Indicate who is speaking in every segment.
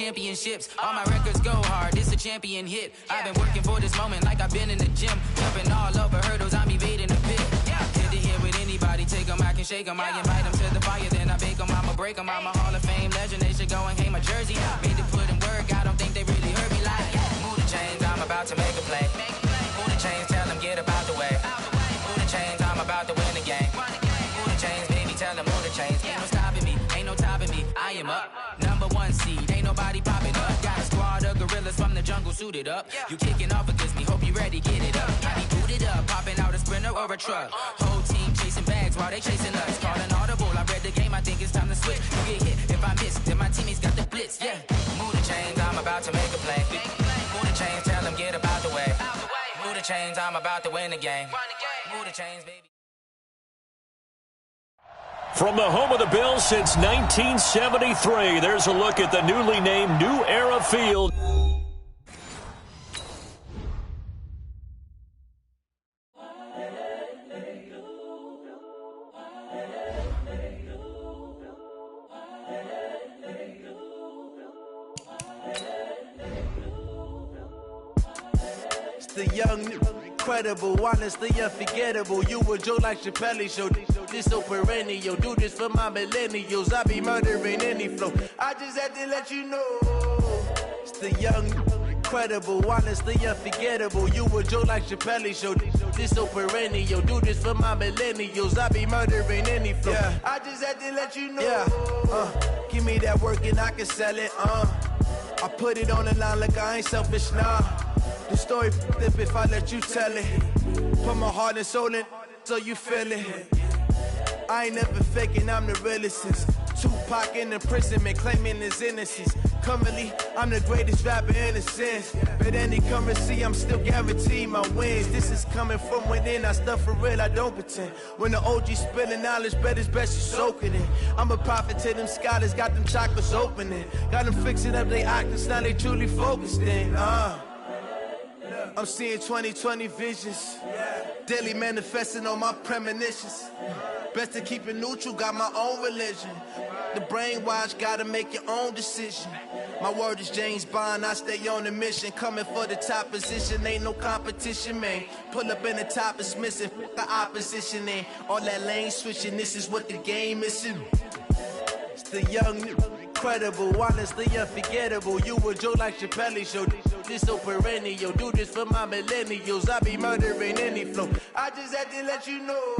Speaker 1: championships. All my records go hard, this a champion hit. I've been working for this moment like I've been in the gym. Jumping all over hurdles, I'm evading the pit. Head to head with anybody, take them, I can shake them. I invite them to the fire, then I bake them, I'ma break them. I'm a Hall of Fame legend, they should go and hang my jersey. Made to put in work, I don't think they really heard me like. Move the chains, I'm about to make a play. Move the chains, tell them get up out the way. Move the chains, I'm about to win the game. Move the chains, baby, tell them move the chains. Ain't no stopping me, ain't no topping me. I am up, #1 seed, ain't nobody popping up. Got a squad of gorillas from the jungle suited up. You kicking off against me, hope you ready, get it up. I be booted up, popping out a Sprinter or a truck. Whole team chasing bags while they chasing us. Calling audible, I read the game, I think it's time to switch. You get hit, if I miss, then my teammates got the blitz, yeah. Move the chains, I'm about to make a play. Move the chains, tell them get up out the way. Move the chains, I'm about to win the game. Move the chains, baby.
Speaker 2: From the home of the Bills since 1973, there's a look at the newly named New Era Field.
Speaker 3: It's the young, incredible, honestly unforgettable. You a Joe like Chappelle show. This so perennial, do this for my millennials. I be murdering any flow. I just had to let you know. It's the young, incredible, honestly unforgettable. You a Joe like Chappelle show. This so perennial, do this for my millennials. I be murdering any flow. Yeah. I just had to let you know. Yeah. Give me that work and I can sell it. I put it on the line like I ain't selfish, nah. The story flip if I let you tell it. Put my heart and soul in so you feel it. I ain't never faking, I'm the realest since Tupac in imprisonment, claiming his innocence. Currently, I'm the greatest rapper in a sense. But any currency, I'm still guaranteed my wins. This is coming from within, I stuff for real, I don't pretend. When the OG spilling knowledge, bet it's best you soaking it. I'm a prophet to them scholars, got them chakras opening. Got them fixing up they octaves, now they truly focused in. I'm seeing 2020 visions. Daily manifesting on my premonitions. Best to keep it neutral, got my own religion. The brainwash, gotta make your own decision. My word is James Bond, I stay on the mission. Coming for the top position, ain't no competition, man. Pull up in the top, it's missing, the opposition in. All that lane switching, this is what the game is in. It's the young, incredible, honestly unforgettable. You a Joe like Chappelle show. This so perennial, do this for my millennials. I be murdering any flow. I just had to let you know.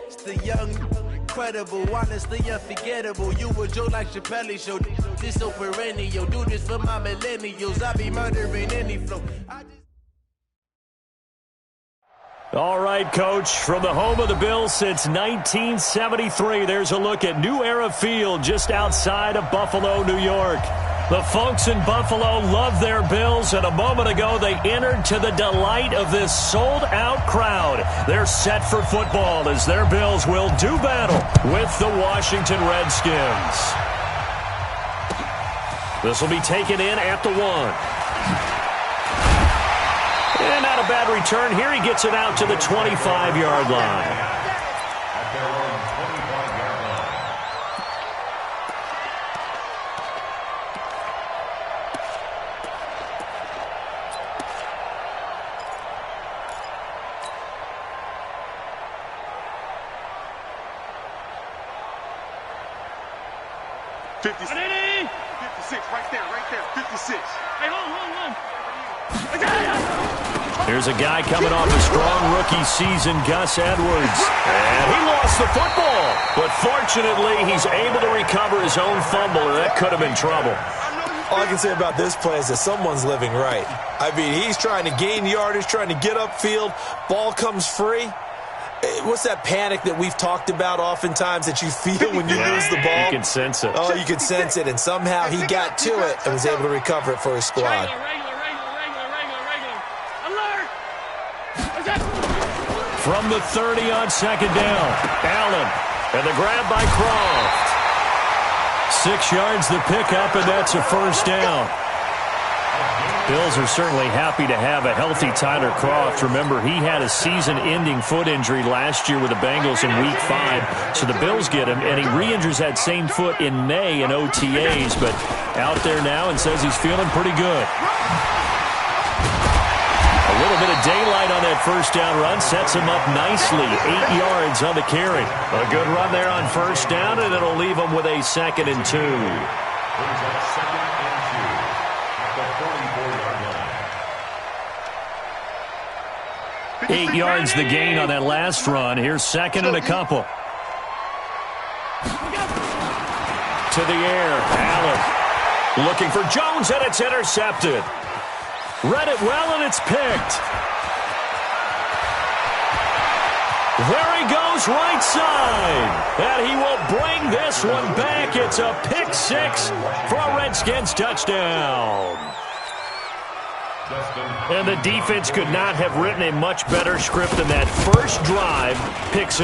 Speaker 3: It's the young, incredible, honestly unforgettable. You a Joe like Chappelle show. This so perennial, do this for my millennials. I be murdering any flow.
Speaker 2: All right, Coach, from the home of the Bills since 1973, there's a look at New Era Field just outside of Buffalo, New York. The folks in Buffalo love their Bills, and a moment ago they entered to the delight of this sold-out crowd. They're set for football as their Bills will do battle with the Washington Redskins. This will be taken in at the 1. And not a bad return here. He gets it out to the 25-yard line. Here's a guy coming off a strong rookie season, Gus Edwards. And he lost the football. But fortunately, he's able to recover his own fumble, and that could have been trouble.
Speaker 4: All I can say about this play is that someone's living right. I mean, he's trying to gain yardage, trying to get upfield. Ball comes free. What's that panic that we've talked about oftentimes that you feel when you lose the ball?
Speaker 2: You can sense it.
Speaker 4: Oh, you can sense it, and somehow he got to it and was able to recover it for his squad.
Speaker 2: From the 30 on second down, Allen, and the grab by Croft. 6 yards the pickup, and that's a first down. Bills are certainly happy to have a healthy Tyler Kroft. Remember, he had a season-ending foot injury last year with the Bengals in Week 5, so the Bills get him, and he re-injures that same foot in May in OTAs, but out there now and says he's feeling pretty good. A little bit of daylight on that first down run sets him up nicely. 8 yards on the carry. A good run there on first down, and it'll leave him with a 2nd and 2. 8 yards the gain on that last run. Here's 2nd and a couple. To the air. Allen looking for Jones, and it's intercepted. Read it well, and it's picked. There he goes, right side. And he will bring this one back. It's a pick 6 for a Redskins touchdown. And the defense could not have written a much better script than that first drive, pick 6.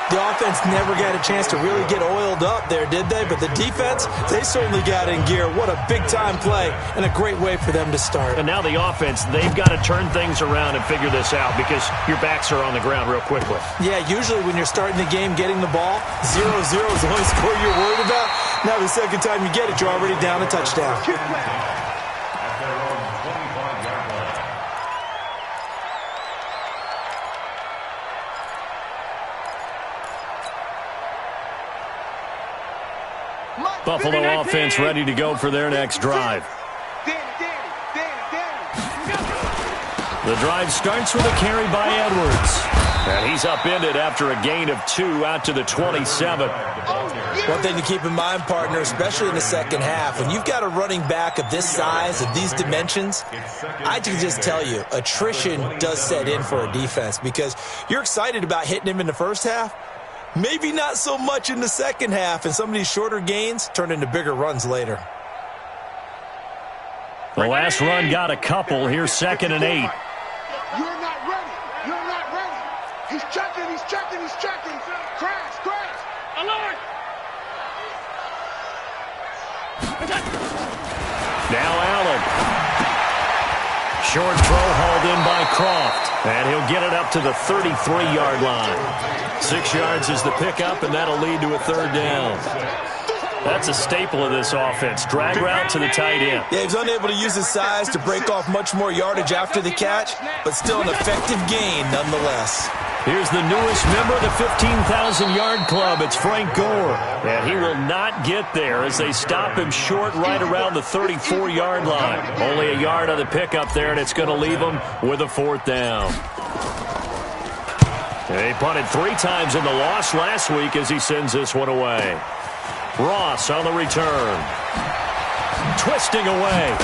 Speaker 4: The offense never got a chance to really get oiled up there, did they? But the defense, they certainly got in gear. What a big-time play and a great way for them to start.
Speaker 2: And now the offense, they've got to turn things around and figure this out because your backs are on the ground real quickly.
Speaker 4: Yeah, usually when you're starting the game getting the ball, 0-0 is the only score you're worried about. Now the second time you get it, you're already down a touchdown.
Speaker 2: Buffalo offense ready to go for their next drive. The drive starts with a carry by Edwards. And he's upended after a gain of 2 out to the 27.
Speaker 4: One thing to keep in mind, partner, especially in the second half, when you've got a running back of this size, of these dimensions, I can just tell you, attrition does set in for a defense because you're excited about hitting him in the first half. Maybe not so much in the second half, and some of these shorter gains turn into bigger runs later.
Speaker 2: The last run got a couple. Here's 2nd and 8.
Speaker 5: You're not ready. You're not ready. He's checking. He's checking. He's checking. Crash. Crash. Alert.
Speaker 2: Now Allen. Short throw hauled in by Kroft. And he'll get it up to the 33-yard line. 6 yards is the pickup, and that'll lead to a 3rd down. That's a staple of this offense. Drag route to the tight end.
Speaker 4: Yeah, he's unable to use his size to break off much more yardage after the catch, but still an effective gain nonetheless.
Speaker 2: Here's the newest member of the 15,000-yard club. It's Frank Gore. And he will not get there as they stop him short right around the 34-yard line. Only a yard on the pickup there, and it's going to leave him with a 4th down. He punted 3 times in the loss last week as he sends this one away. Ross on the return. Twisting away.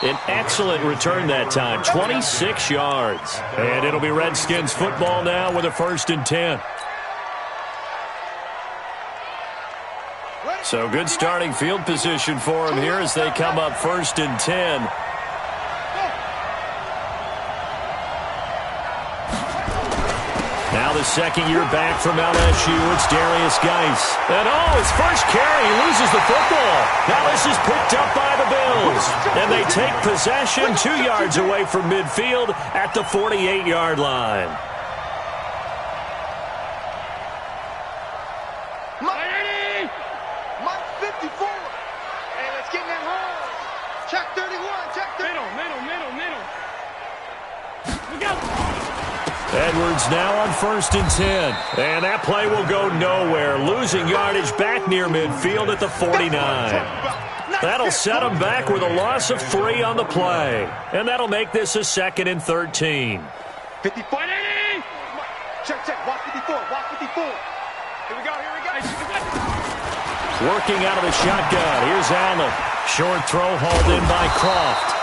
Speaker 2: An excellent return that time. 26 yards. And it'll be Redskins football now with a 1st and 10. So good starting field position for them here as they come up 1st and 10. Now the second year back from LSU, it's Darius Geis. And his first carry, he loses the football. Now this is picked up by the Bills. And they take possession 2 yards away from midfield at the 48-yard line.
Speaker 5: Mike 54. Hey, let's get in that hole. Check 31. Check 30. Middle. We go.
Speaker 2: Edwards now on 1st and 10. And that play will go nowhere. Losing yardage back near midfield at the 49. That'll set him back with a loss of 3 on the play. And that'll make this a 2nd and 13.
Speaker 5: 54. Check. Watch 54. Watch 54. Here we go.
Speaker 2: Working out of the shotgun. Here's Allen. Short throw hauled in by Kroft.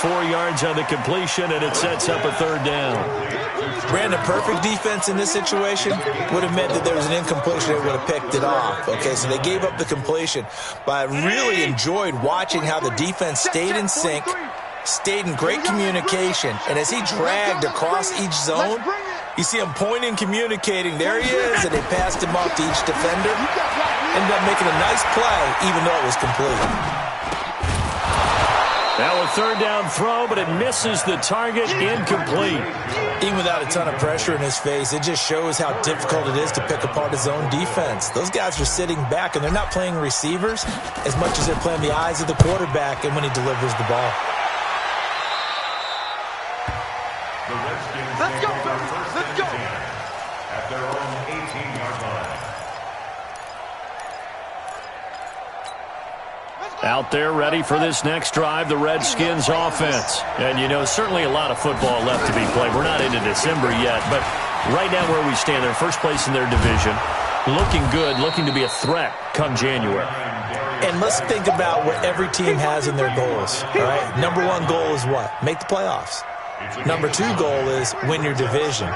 Speaker 2: 4 yards on the completion, and it sets up a 3rd down.
Speaker 4: Brandon, perfect defense in this situation would have meant that there was an incompletion. They would have picked it off. Okay, so they gave up the completion. But I really enjoyed watching how the defense stayed in sync, stayed in great communication. And as he dragged across each zone, you see him pointing, communicating. There he is, and they passed him off to each defender. Ended up making a nice play, even though it was complete.
Speaker 2: Now a third down throw, but it misses the target, incomplete.
Speaker 4: Even without a ton of pressure in his face, it just shows how difficult it is to pick apart his own defense. Those guys are sitting back, and they're not playing receivers as much as they're playing the eyes of the quarterback and when he delivers the ball.
Speaker 5: Let's go, fellas. Let's go.
Speaker 6: At their own 18-yard line.
Speaker 2: Out there ready for this next drive, the Redskins offense. And, you know, certainly a lot of football left to be played. We're not into December yet, but right now where we stand, they're first place in their division. Looking good, looking to be a threat come January.
Speaker 4: And let's think about what every team has in their goals, all right? Number one goal is what? Make the playoffs. Number two goal is win your division.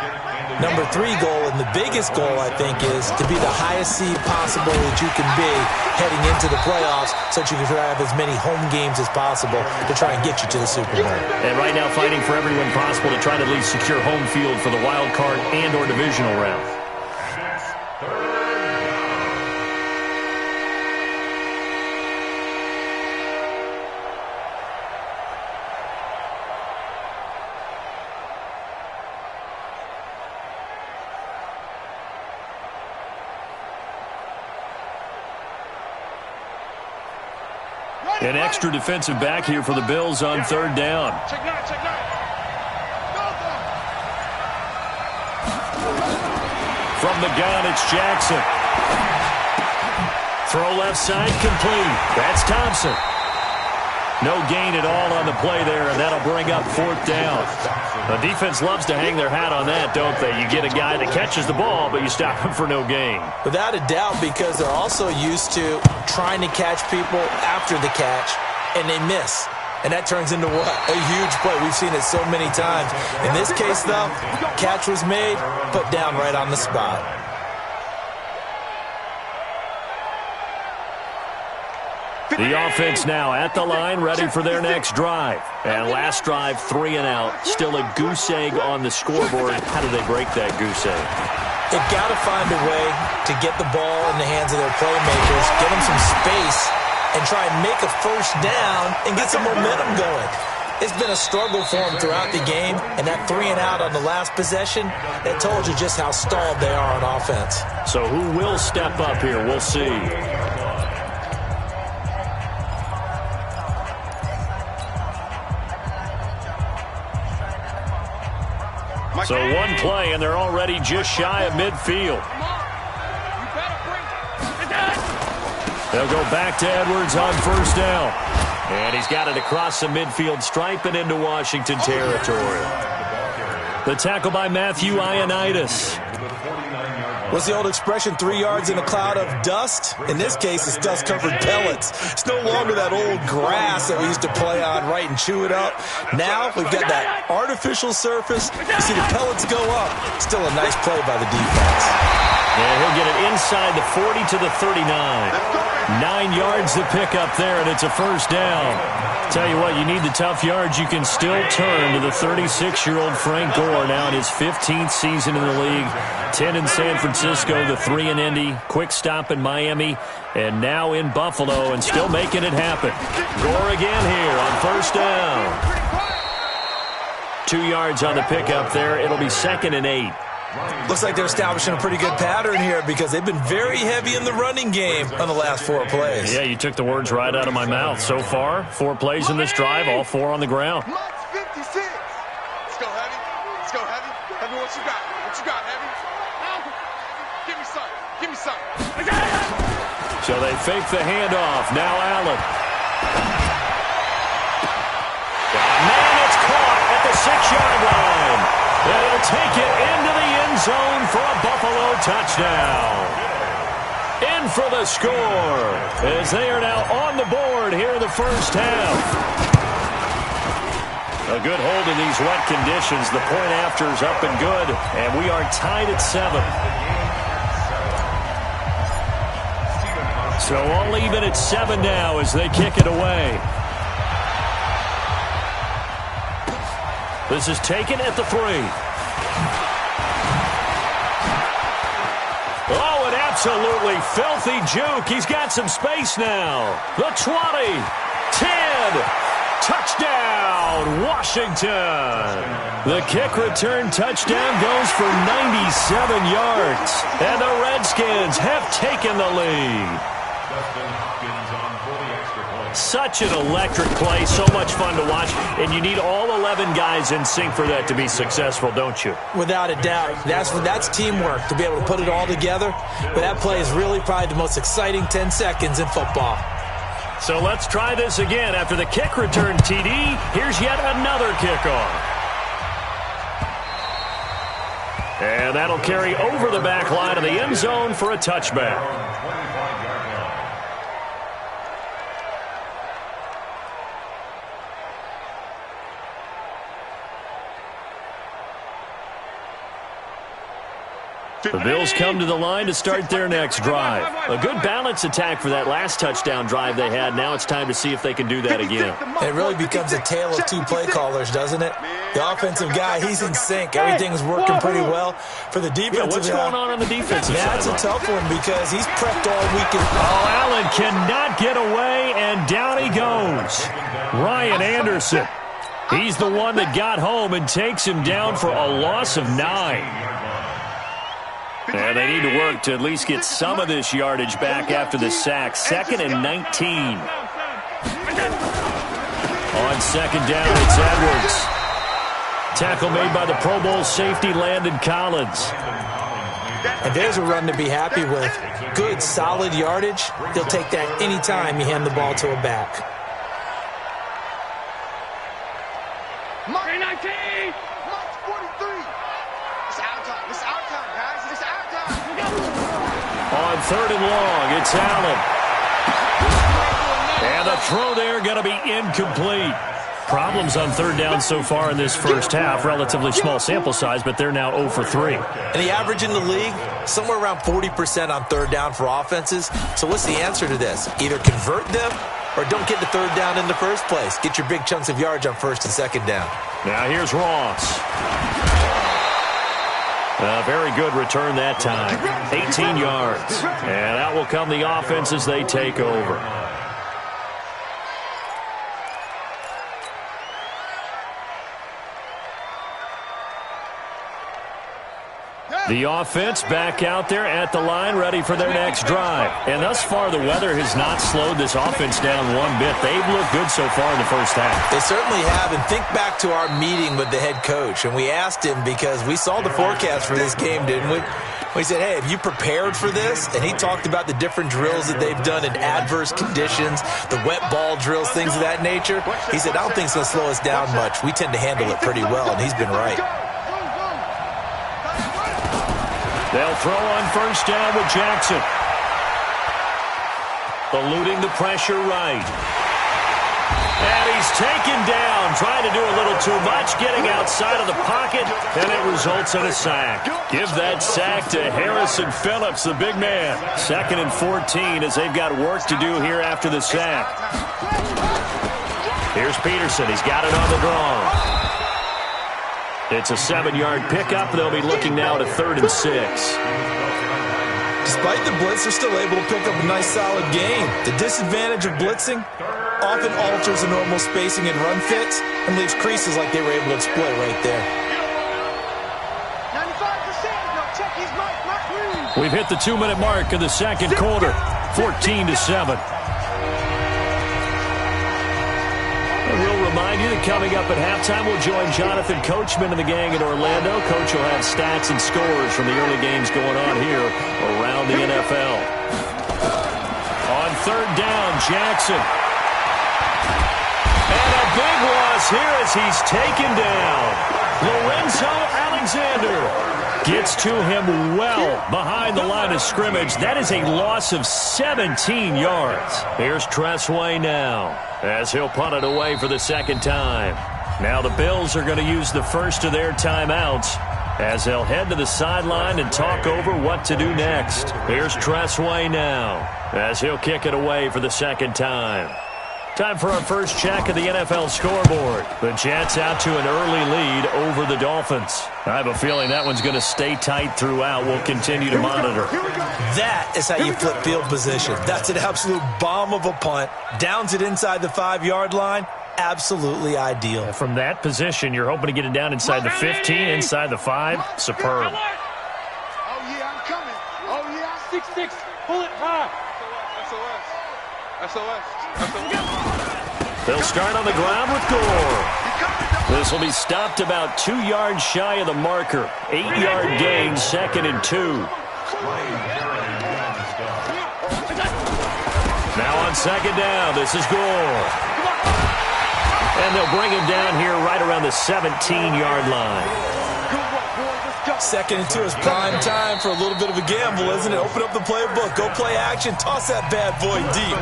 Speaker 4: Number three goal, and the biggest goal, I think, is to be the highest seed possible that you can be heading into the playoffs so that you can try to have as many home games as possible to try and get you to the Super Bowl.
Speaker 2: And right now fighting for every win possible to try to at least secure home field for the wild card and or divisional round. An extra defensive back here for the Bills on third down.
Speaker 5: Check nine, check nine.
Speaker 2: From the gun, it's Jackson. Throw left side, complete. That's Thompson. No gain at all on the play there, and that'll bring up fourth down. The defense loves to hang their hat on that, don't they? You get a guy that catches the ball, but you stop him for no gain.
Speaker 4: Without a doubt, because they're also used to trying to catch people after the catch, and they miss. And that turns into what? A huge play. We've seen it so many times. In this case, though, catch was made, put down right on the spot.
Speaker 2: The offense now at the line, ready for their next drive. And last drive, 3 and out. Still a goose egg on the scoreboard. How do they break that goose egg?
Speaker 4: They've got to find a way to get the ball in the hands of their playmakers, get them some space, and try and make a first down and get some momentum going. It's been a struggle for them throughout the game, and that 3 and out on the last possession, that told you just how stalled they are on offense.
Speaker 2: So who will step up here? We'll see. So one play, and they're already just shy of midfield. They'll go back to Edwards on first down. And he's got it across the midfield stripe and into Washington territory. The tackle by Matthew Ioannidis.
Speaker 4: What's the old expression, 3 yards in a cloud of dust? In this case, it's dust-covered pellets. It's no longer that old grass that we used to play on, right, and chew it up. Now we've got that artificial surface. You see the pellets go up. Still a nice play by the defense.
Speaker 2: And he'll get it inside the 40 to the 39. 9 yards to pick up there, and it's a first down. Tell you what, you need the tough yards. You can still turn to the 36-year-old Frank Gore, now in his 15th season in the league. 10 in San Francisco, the 3 in Indy, quick stop in Miami, and now in Buffalo, and still making it happen. Gore again here on first down. 2 yards on the pickup there. It'll be 2nd and 8.
Speaker 4: Looks like they're establishing a pretty good pattern here because they've been very heavy in the running game on the last 4 plays.
Speaker 2: Yeah, you took the words right out of my mouth. So far, 4 plays in this drive, all 4 on the ground.
Speaker 5: 56. Let's go, Heavy. Let's go, Heavy. Heavy, what you got? What you got, Heavy? Give me some. Give me some.
Speaker 2: So they fake the handoff. Now Allen. Man, it's caught at the 6-yard line. And he'll take it into the end zone for a Buffalo touchdown. In for the score as they are now on the board here in the first half. A good hold in these wet conditions. The point after is up and good, and we are tied at 7. So all even at 7 now as they kick it away. This is taken at the 3. Oh, an absolutely filthy juke. He's got some space now. The 20, 10, touchdown. Washington. The kick return touchdown goes for 97 yards. And the Redskins have taken the lead. Such an electric play, so much fun to watch, and you need all 11 guys in sync for that to be successful, don't you?
Speaker 4: Without a doubt. That's teamwork, to be able to put it all together. But that play is really probably the most exciting 10 seconds in football.
Speaker 2: So let's try this again. After the kick return TD, here's yet another kickoff. And that'll carry over the back line of the end zone for a touchback. The Bills come to the line to start their next drive. A good balance attack for that last touchdown drive they had. Now it's time to see if they can do that again.
Speaker 4: It really becomes a tale of two play callers, doesn't it? The offensive guy, he's in sync. Everything's working pretty well. For the defensive
Speaker 2: what's going on the defensive side?
Speaker 4: That's a tough one because he's prepped all weekend.
Speaker 2: Oh, Allen cannot get away, and down he goes. Ryan Anderson. He's the one that got home and takes him down for a loss of 9. And they need to work to at least get some of this yardage back after the sack. 2nd and 19. On second down, it's Edwards. Tackle made by the Pro Bowl safety Landon Collins.
Speaker 4: And there's a run to be happy with. Good, solid yardage. He'll take that anytime you hand the ball to a back.
Speaker 5: Mark 19! Mark 43! It's our time. It's our time, guys. It's our time.
Speaker 2: On 3rd and long, it's Allen. And the throw there going to be incomplete. Problems on 3rd down so far in this first half. Relatively small sample size, but they're now 0 for 3.
Speaker 4: And the average in the league, somewhere around 40% on 3rd down for offenses. So what's the answer to this? Either convert them or don't get the 3rd down in the first place. Get your big chunks of yards on 1st and 2nd down.
Speaker 2: Now here's Ross. A very good return that time. 18 yards. And out will come the offense as they take over. The offense back out there at the line, ready for their next drive. And thus far, the weather has not slowed this offense down one bit. They've looked good so far in the first half.
Speaker 4: They certainly have. And think back to our meeting with the head coach. And we asked him, because we saw the forecast for this game, didn't we? We said, hey, have you prepared for this? And he talked about the different drills that they've done in adverse conditions, the wet ball drills, things of that nature. He said, I don't think it's going to slow us down much. We tend to handle it pretty well, and he's been right.
Speaker 2: They'll throw on 1st down with Jackson. Eluding the pressure right. And he's taken down, trying to do a little too much, getting outside of the pocket, and it results in a sack. Give that sack to Harrison Phillips, the big man. 2nd and 14 as they've got work to do here after the sack. Here's Peterson. He's got it on the draw. It's a 7-yard pickup. They'll be looking now at a 3rd and 6.
Speaker 4: Despite the blitz, they're still able to pick up a nice, solid gain. The disadvantage of blitzing often alters the normal spacing and run fits and leaves creases like they were able to exploit right there.
Speaker 5: 95%. No, check his mic.
Speaker 2: We've hit the 2-minute mark of the second quarter. 14-7. We'll remind you that coming up at halftime, we'll join Jonathan Coachman and the gang in Orlando. Coach will have stats and scores from the early games going on here around the NFL. On 3rd down, Jackson. And a big loss here as he's taken down. Lorenzo Alexander gets to him well behind the line of scrimmage. That is a loss of 17 yards. Here's Tressway now as he'll punt it away for the 2nd time. Now the Bills are going to use the first of their timeouts as they'll head to the sideline and talk over what to do next. Here's Tressway now as he'll kick it away for the 2nd time. Time for our first check of the NFL scoreboard. The Jets out to an early lead over the Dolphins. I have a feeling that one's going to stay tight throughout. We'll continue to monitor.
Speaker 4: That is how you flip field position. That's an absolute bomb of a punt. Downs it inside the 5-yard line. absolutely ideal.
Speaker 2: From that position, you're hoping to get it down inside the 15, inside the 5. Superb.
Speaker 5: Oh, yeah, I'm coming. Oh, yeah, 6'6". Pull it high. SOS.
Speaker 2: They'll start on the ground with Gore. This will be stopped about 2 yards shy of the marker. 8-yard gain, 2nd and 2. Now on 2nd down, this is Gore. And they'll bring him down here right around the 17-yard line.
Speaker 4: 2nd and 2 is prime time for a little bit of a gamble, isn't it? Open up the playbook, go play action, toss that bad boy deep.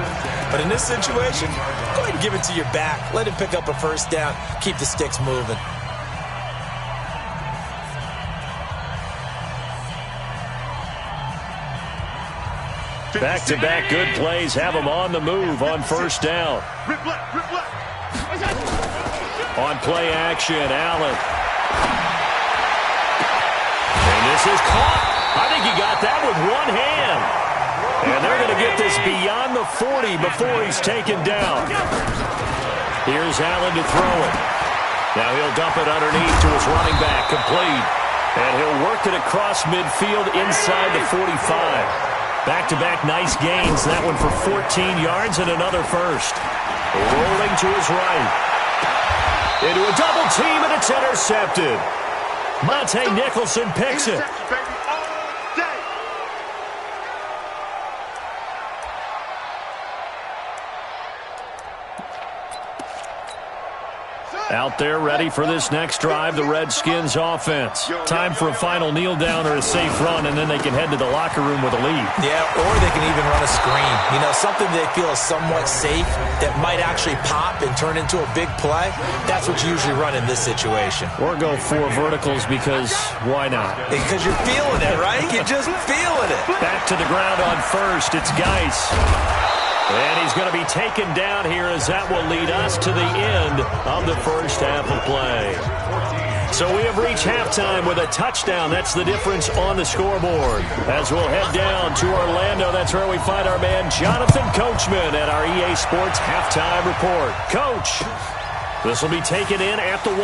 Speaker 4: But in this situation, go ahead and give it to your back. Let him pick up a first down. Keep the sticks moving.
Speaker 2: Back-to-back good plays have him on the move on first down. On play action, Allen. And this is caught. I think he got that with one hand. And they're going to get this beyond the 40 before he's taken down. Here's Allen to throw it. Now he'll dump it underneath to his running back, complete. And he'll work it across midfield inside the 45. Back-to-back nice gains. That one for 14 yards and another first. Rolling to his right. Into a double team, and it's intercepted. Monte Nicholson picks it. Out there ready for this next drive, the Redskins offense. Time for a final kneel down or a safe run, and then they can head to the locker room with a lead.
Speaker 4: Yeah, or they can even run a screen. You know, something they feel is somewhat safe that might actually pop and turn into a big play. That's what you usually run in this situation.
Speaker 2: Or go 4 verticals because why not?
Speaker 4: Because you're feeling it, right? You're just feeling it.
Speaker 2: Back to the ground on first. It's Geis. And he's going to be taken down here as that will lead us to the end of the first half of play. So we have reached halftime with a touchdown. That's the difference on the scoreboard. As we'll head down to Orlando, that's where we find our man Jonathan Coachman at our EA Sports Halftime Report. Coach, this will be taken in at the 1.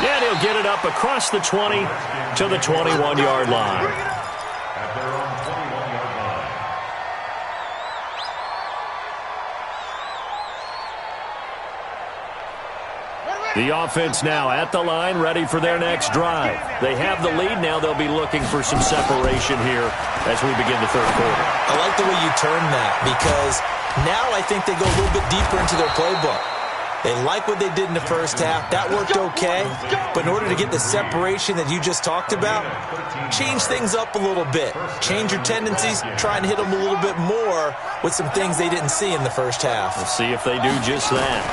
Speaker 2: And he'll get it up across the 20 to the 21-yard line. The offense now at the line, ready for their next drive. They have the lead. Now they'll be looking for some separation here as we begin the third quarter.
Speaker 4: I like the way you term that because now I think they go a little bit deeper into their playbook. They like what they did in the first half. That worked okay. But in order to get the separation that you just talked about, change things up a little bit. Change your tendencies. Try and hit them a little bit more with some things they didn't see in the first half.
Speaker 2: We'll see if they do just that.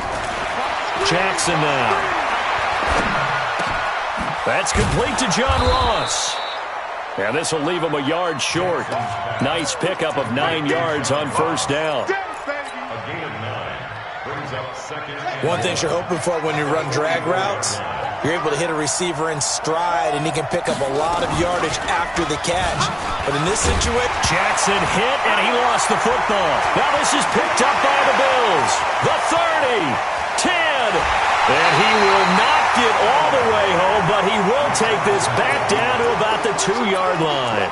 Speaker 2: Jackson now. That's complete to John Ross. And this will leave him a yard short. Nice pickup of 9 yards on first down.
Speaker 4: One thing you're hoping for when you run drag routes, you're able to hit a receiver in stride, and he can pick up a lot of yardage after the catch. But in this situation,
Speaker 2: Jackson hit, and he lost the football. Now this is picked up by the Bills. The 30. 10, and he will not get all the way home, but he will take this back down to about the 2-yard line.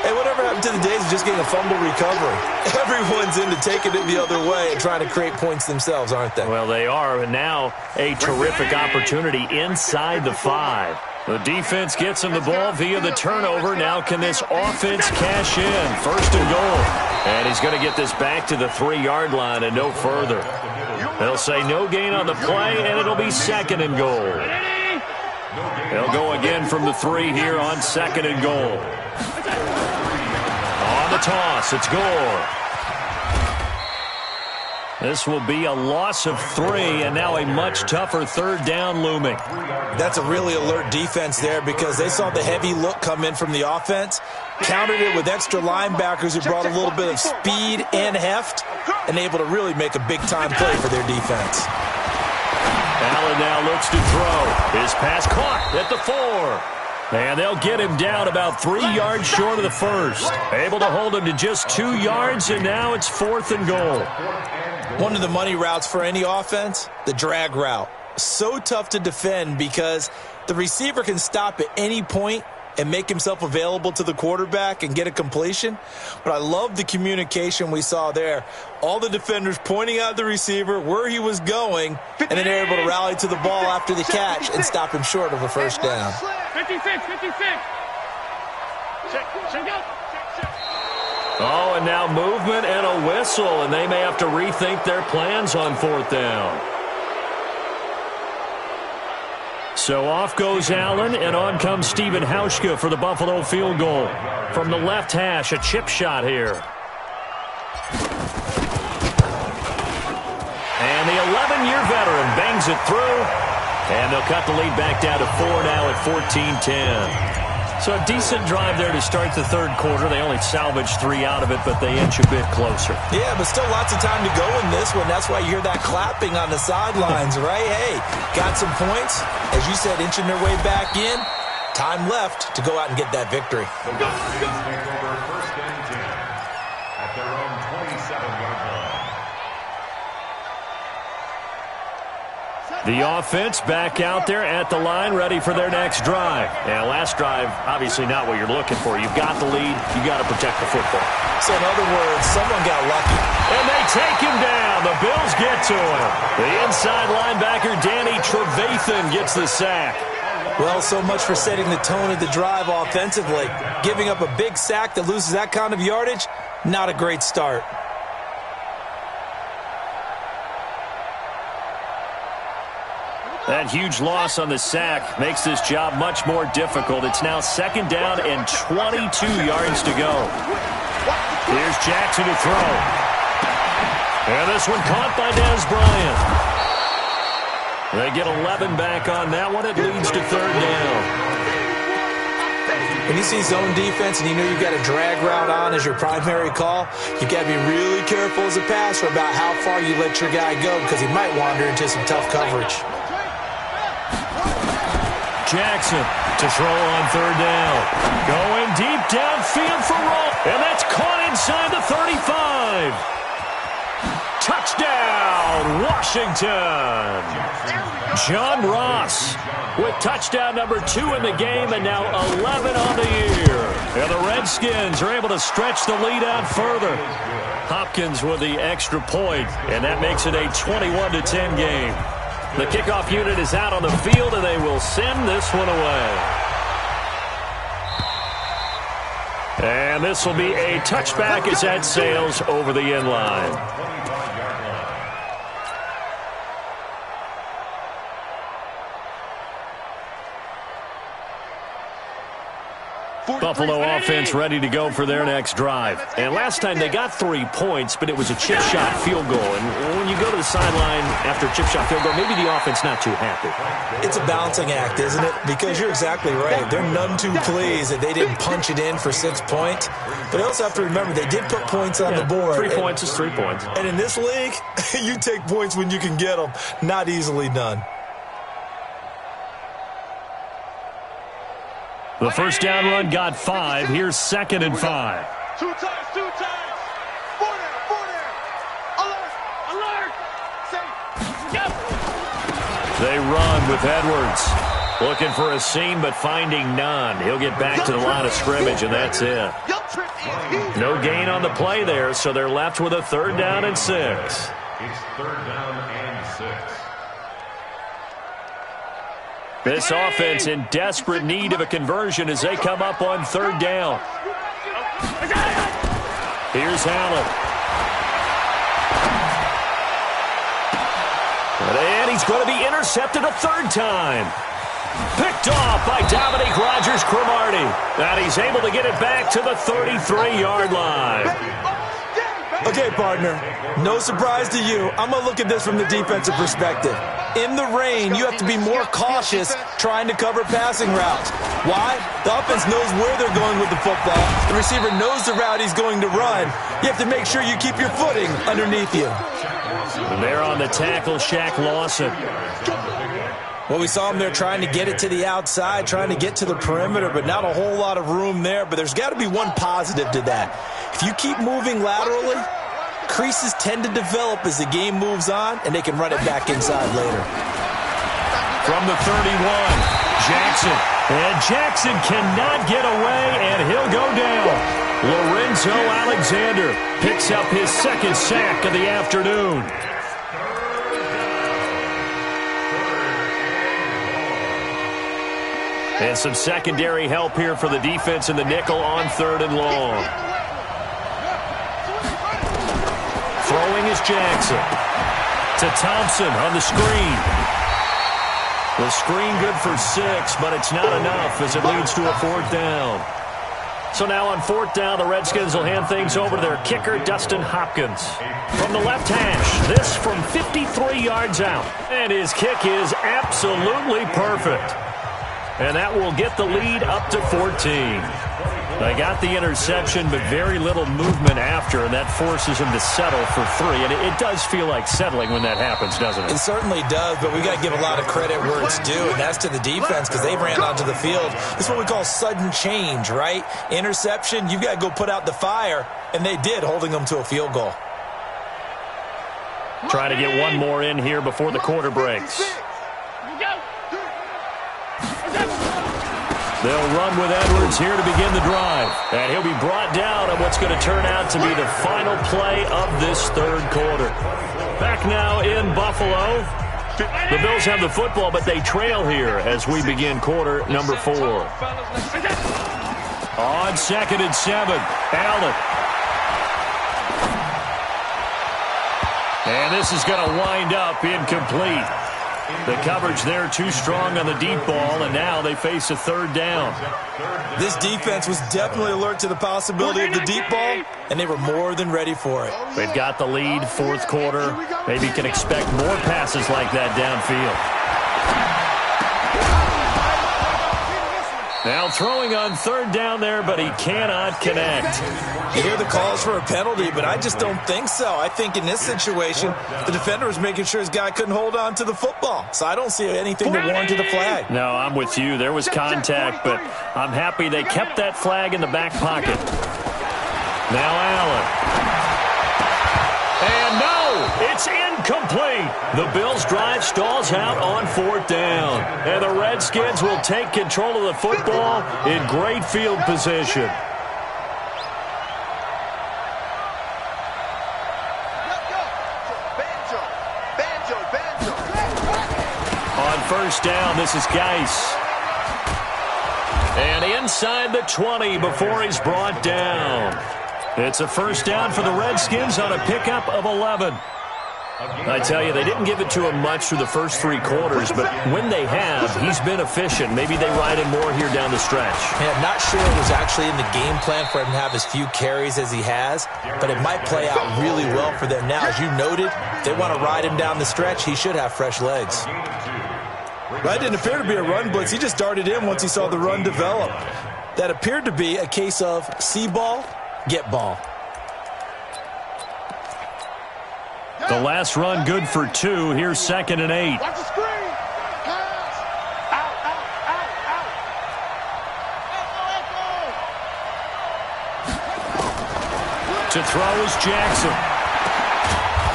Speaker 4: Hey, whatever happened to the days of just getting a fumble recovery? Everyone's into taking it the other way and trying to create points themselves, aren't they?
Speaker 2: Well, they are, and now a terrific opportunity inside the 5. The defense gets him the ball via the turnover. Now can this offense cash in? First and goal. And he's going to get this back to the 3-yard line and no further. They'll say no gain on the play, and it'll be 2nd and goal. They'll go again from the 3 here on 2nd and goal. On the toss, it's Gore. This will be a loss of 3, and now a much tougher 3rd down looming.
Speaker 4: That's a really alert defense there because they saw the heavy look come in from the offense, countered it with extra linebackers who brought a little bit of speed and heft, and able to really make a big-time play for their defense.
Speaker 2: Allen now looks to throw. His pass caught at the 4. And they'll get him down about 3 yards short of the first. Able to hold him to just 2 yards, and now it's 4th and goal.
Speaker 4: One of the money routes for any offense, the drag route. So tough to defend because the receiver can stop at any point and make himself available to the quarterback and get a completion. But I love the communication we saw there. All the defenders pointing out the receiver, where he was going, and then they're able to rally to the ball after the catch and stop him short of a first down.
Speaker 5: 56.
Speaker 2: Oh, and now movement and a whistle, and they may have to rethink their plans on 4th down. So off goes Allen, and on comes Stephen Hauschka for the Buffalo field goal. From the left hash, a chip shot here. And the 11-year veteran bangs it through, and they'll cut the lead back down to 4 now at 14-10. So a decent drive there to start the third quarter. They only salvaged 3 out of it, but they inch a bit closer.
Speaker 4: Yeah, but still lots of time to go in this one. That's why you hear that clapping on the sidelines, right? Hey, got some points. As you said, inching their way back in. Time left to go out and get that victory.
Speaker 6: The Redskins take over 1st and 10 at their own 27-yard line.
Speaker 2: The offense back out there at the line, ready for their next drive. And last drive, obviously not what you're looking for. You've got the lead. You've got to protect the football.
Speaker 4: So in other words, someone got lucky.
Speaker 2: And they take him down. The Bills get to him. The inside linebacker, Danny Trevathan, gets the sack.
Speaker 4: Well, so much for setting the tone of the drive offensively. Giving up a big sack that loses that kind of yardage, not a great start.
Speaker 2: That huge loss on the sack makes this job much more difficult. It's now 2nd down and 22 yards to go. Here's Jackson to throw. And this one caught by Dez Bryant. They get 11 back on that one. It leads to 3rd down.
Speaker 4: When you see zone defense and you know you've got a drag route on as your primary call, you've got to be really careful as a passer about how far you let your guy go because he might wander into some tough coverage.
Speaker 2: Jackson to throw on 3rd down. Going deep downfield for Roll. And that's caught inside the 35. Touchdown, Washington. John Ross with touchdown number 2 in the game and now 11 on the year. And the Redskins are able to stretch the lead out further. Hopkins with the extra point, and that makes it a 21-10 game. The kickoff unit is out on the field, and they will send this one away. And this will be a touchback as that sails over the end line. Buffalo offense ready to go for their next drive. And last time they got 3 points, but it was a chip shot field goal. And when you go to the sideline after a chip shot field goal, maybe the offense not too happy.
Speaker 4: It's a balancing act, isn't it? Because you're exactly right. They're none too pleased that they didn't punch it in for 6 points. But you also have to remember they did put points on the board.
Speaker 2: 3 points is 3 points.
Speaker 4: And in this league, you take points when you can get them. Not easily done.
Speaker 2: The first down run got 5. Here's 2nd and 5.
Speaker 5: 2 times. 4 there. Alert.
Speaker 2: They run with Edwards. Looking for a seam, but finding none. He'll get back to the line of scrimmage, and that's it. No gain on the play there, so they're left with a 3rd down and 6.
Speaker 6: It's 3rd down and 6.
Speaker 2: This offense in desperate need of a conversion as they come up on 3rd down. Here's Allen. And he's going to be intercepted a 3rd time. Picked off by Dominique Rodgers-Cromartie. And he's able to get it back to the 33-yard line.
Speaker 4: Okay, partner, no surprise to you. I'm going to look at this from the defensive perspective. In the rain, you have to be more cautious trying to cover passing routes. Why? The offense knows where they're going with the football. The receiver knows the route he's going to run. You have to make sure you keep your footing underneath you.
Speaker 2: And there on the tackle, Shaq Lawson.
Speaker 4: Well, we saw him there trying to get it to the outside, trying to get to the perimeter, but not a whole lot of room there. But there's got to be one positive to that. If you keep moving laterally, creases tend to develop as the game moves on, and they can run it back inside later.
Speaker 2: From the 31, Jackson. And Jackson cannot get away, and he'll go down. Lorenzo Alexander picks up his second sack of the afternoon. And some secondary help here for the defense in the nickel on 3rd and long. Throwing is Jackson. To Thompson on the screen. The screen good for 6, but it's not enough as it leads to a 4th down. So now on 4th down, the Redskins will hand things over to their kicker, Dustin Hopkins. From the left hash, this from 53 yards out. And his kick is absolutely perfect. And that will get the lead up to 14. They got the interception, but very little movement after, and that forces him to settle for 3. And it does feel like settling when that happens, doesn't it?
Speaker 4: It certainly does, but we got to give a lot of credit where it's due, and that's to the defense because they ran onto the field. It's what we call sudden change, right? Interception, you've got to go put out the fire, and they did, holding them to a field goal.
Speaker 2: Trying to get one more in here before the quarter breaks. They'll run with Edwards here to begin the drive. And he'll be brought down on what's going to turn out to be the final play of this 3rd quarter. Back now in Buffalo. The Bills have the football, but they trail here as we begin quarter number 4. On 2nd and 7, Allen. And this is going to wind up incomplete. The coverage there too strong on the deep ball, and now they face a 3rd down.
Speaker 4: This defense was definitely alert to the possibility of the deep ball, and they were more than ready for it.
Speaker 2: They've got the lead, 4th quarter. Maybe can expect more passes like that downfield. Now throwing on 3rd down there, but he cannot connect.
Speaker 4: You hear the calls for a penalty, but I just don't think so. I think in this situation, the defender was making sure his guy couldn't hold on to the football. So I don't see anything that warranted a flag.
Speaker 2: No, I'm with you. There was contact, but I'm happy they kept that flag in the back pocket. Now Allen. And no, it's incomplete. The Bills' drive stalls out on 4th down. And the Redskins will take control of the football in great field position. On 1st down, this is Geis. And inside the 20 before he's brought down. It's a 1st down for the Redskins on a pickup of 11. I tell you, they didn't give it to him much through the first 3 quarters, but when they have, he's been efficient. Maybe they ride him more here down the stretch.
Speaker 4: Yeah, I'm not sure it was actually in the game plan for him to have as few carries as he has, but it might play out really well for them now. As you noted, if they want to ride him down the stretch, he should have fresh legs. That didn't appear to be a run blitz. He just darted in once he saw the run develop. That appeared to be a case of see ball, get ball.
Speaker 2: The last run good for 2. Here's 2nd and 8.
Speaker 5: Watch the screen. Pass. Out, out.
Speaker 2: To throw is Jackson.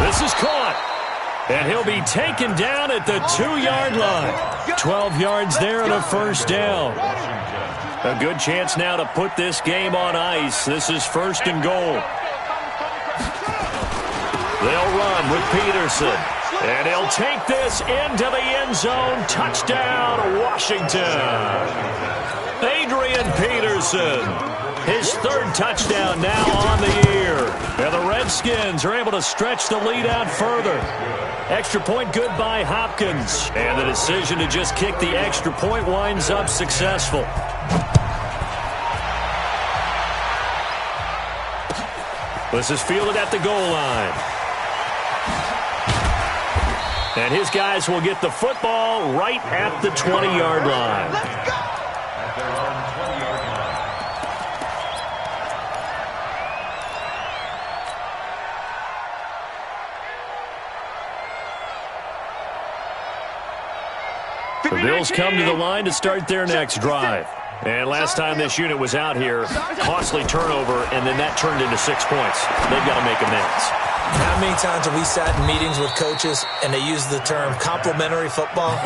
Speaker 2: This is caught. And he'll be taken down at the 2-yard line. 12 yards there and a 1st down. A good chance now to put this game on ice. This is 1st and goal. They'll run with Peterson. And he'll take this into the end zone. Touchdown, Washington. Adrian Peterson. His 3rd touchdown now on the year. And the Redskins are able to stretch the lead out further. Extra point good by Hopkins. And the decision to just kick the extra point winds up successful. This is fielded at the goal line. And his guys will get the football right at the 20-yard line.
Speaker 5: Let's go.
Speaker 6: At their own 20-yard line.
Speaker 2: The Bills come to the line to start their next drive. And last time this unit was out here, costly turnover, and then that turned into 6 points. They've got to make amends.
Speaker 4: How many times have we sat in meetings with coaches and they use the term complementary football?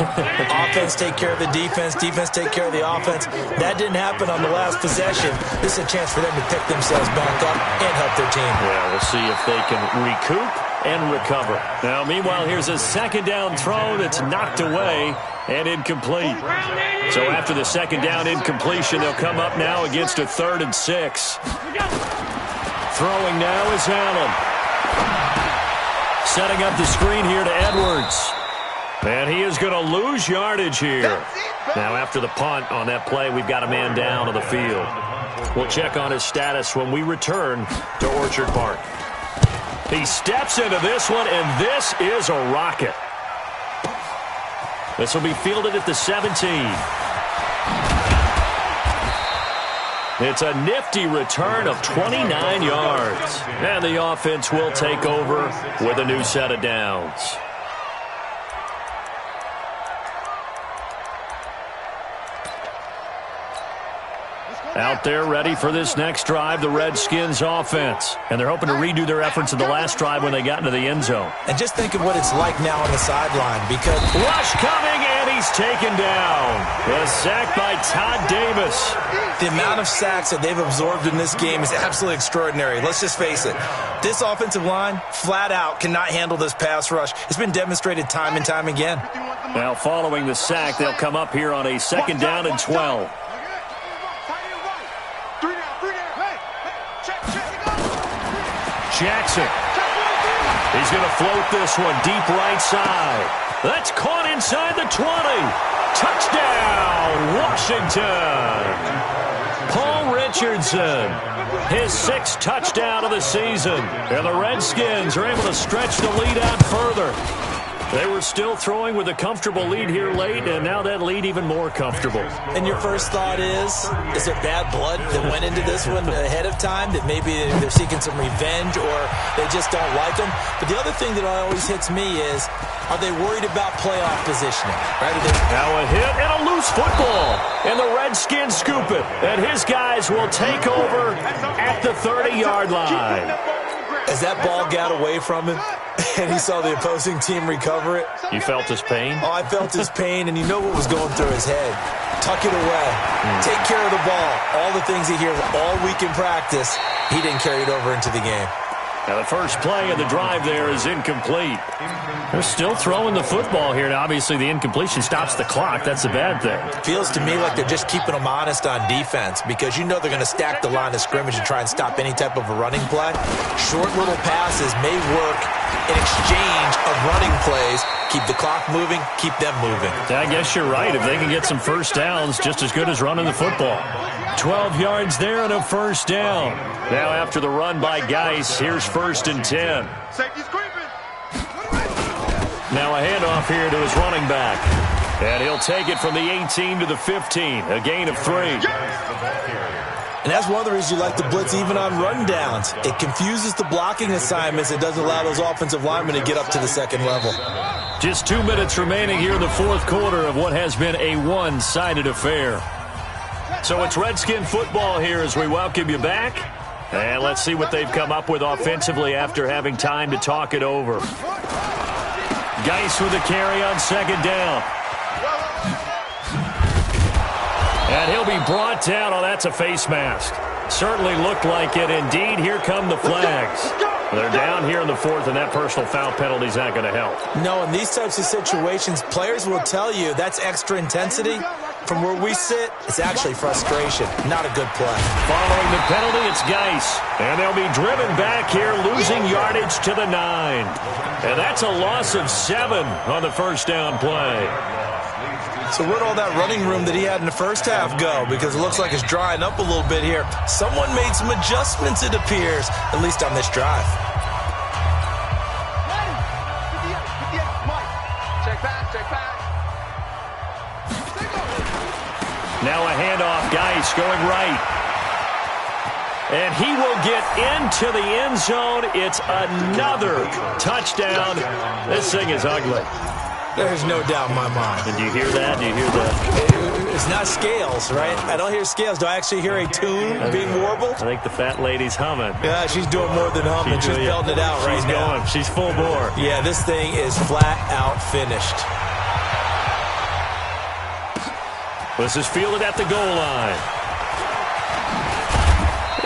Speaker 4: Offense take care of the defense, defense take care of the offense. That didn't happen on the last possession. This is a chance for them to pick themselves back up and help their team.
Speaker 2: Well, we'll see if they can recoup and recover. Now, meanwhile, here's a second down throw that's knocked away and incomplete. So after the second down incompletion, they'll come up now against a 3rd and 6. Throwing now is Allen. Setting up the screen here to Edwards. And he is going to lose yardage here. Now after the punt on that play, we've got a man down on the field. We'll check on his status when we return to Orchard Park. He steps into this one, and this is a rocket. This will be fielded at the 17. It's a nifty return of 29 yards. And the offense will take over with a new set of downs. Out there ready for this next drive, the Redskins offense. And they're hoping to redo their efforts in the last drive when they got into the end zone.
Speaker 4: And just think of what it's like now on the sideline, because
Speaker 2: rush coming, and he's taken down. A sack by Todd Davis.
Speaker 4: The amount of sacks that they've absorbed in this game is absolutely extraordinary. Let's just face it. This offensive line, flat out, cannot handle this pass rush. It's been demonstrated time and time again.
Speaker 2: Now, following the sack, they'll come up here on a 2nd down and 12. Jackson. He's going to float this one deep right side. That's caught inside the 20. Touchdown, Washington. Paul Richardson, his 6th touchdown of the season. And the Redskins are able to stretch the lead out further. They were still throwing with a comfortable lead here late, and now that lead even more comfortable.
Speaker 4: And your first thought is there bad blood that went into this one ahead of time, that maybe they're seeking some revenge or they just don't like them? But the other thing that always hits me is, are they worried about playoff positioning? Right?
Speaker 2: Now a hit and a loose football. And the Redskins scoop it. And his guys will take over at the 30-yard line.
Speaker 4: As that ball got away from him and he saw the opposing team recover it.
Speaker 2: You felt his pain?
Speaker 4: Oh, I felt his pain, and you know what was going through his head. Tuck it away. Take care of the ball. All the things he hears all week in practice, he didn't carry it over into the game.
Speaker 2: Now the first play of the drive there is incomplete. They're still throwing the football here. Now, obviously, the incompletion stops the clock. That's a bad thing.
Speaker 4: Feels to me like they're just keeping them honest on defense, because you know they're going to stack the line of scrimmage and try and stop any type of a running play. Short little passes may work in exchange of running plays. Keep the clock moving, keep them moving.
Speaker 2: I guess you're right. If they can get some first downs, just as good as running the football. 12 yards there and a first down. Now after the run by Geis, here's 1st and 10. Now a handoff here to his running back. And he'll take it from the 18 to the 15. A gain of 3.
Speaker 4: And that's one of the reasons you like to blitz even on rundowns. It confuses the blocking assignments. It doesn't allow those offensive linemen to get up to the second level.
Speaker 2: Just 2 minutes remaining here in the 4th quarter of what has been a one-sided affair. So it's Redskin football here as we welcome you back. And let's see what they've come up with offensively after having time to talk it over. Geis with a carry on 2nd down. And he'll be brought down. Oh, that's a face mask. Certainly looked like it. Indeed, here come the flags. They're down here in the 4th, and that personal foul penalty is not going to help.
Speaker 4: No, in these types of situations, players will tell you that's extra intensity. From where we sit, it's actually frustration. Not a good play.
Speaker 2: Following the penalty, it's Geis. And they'll be driven back here, losing yardage to the 9. And that's a loss of 7 on the first down play.
Speaker 4: So where'd all that running room that he had in the first half go? Because it looks like it's drying up a little bit here. Someone made some adjustments, it appears, at least on this drive.
Speaker 2: Now a handoff, Geis going right. And he will get into the end zone. It's another touchdown. This thing is ugly.
Speaker 4: There's no doubt in my mind.
Speaker 2: And do you hear that? Do you hear that?
Speaker 4: It's not scales, right? I don't hear scales. Do I actually hear a tune being warbled?
Speaker 2: I think the fat lady's humming.
Speaker 4: Yeah, she's doing more than humming. She's belting it out right now.
Speaker 2: She's full bore.
Speaker 4: Yeah, this thing is flat out finished.
Speaker 2: This is fielded at the goal line.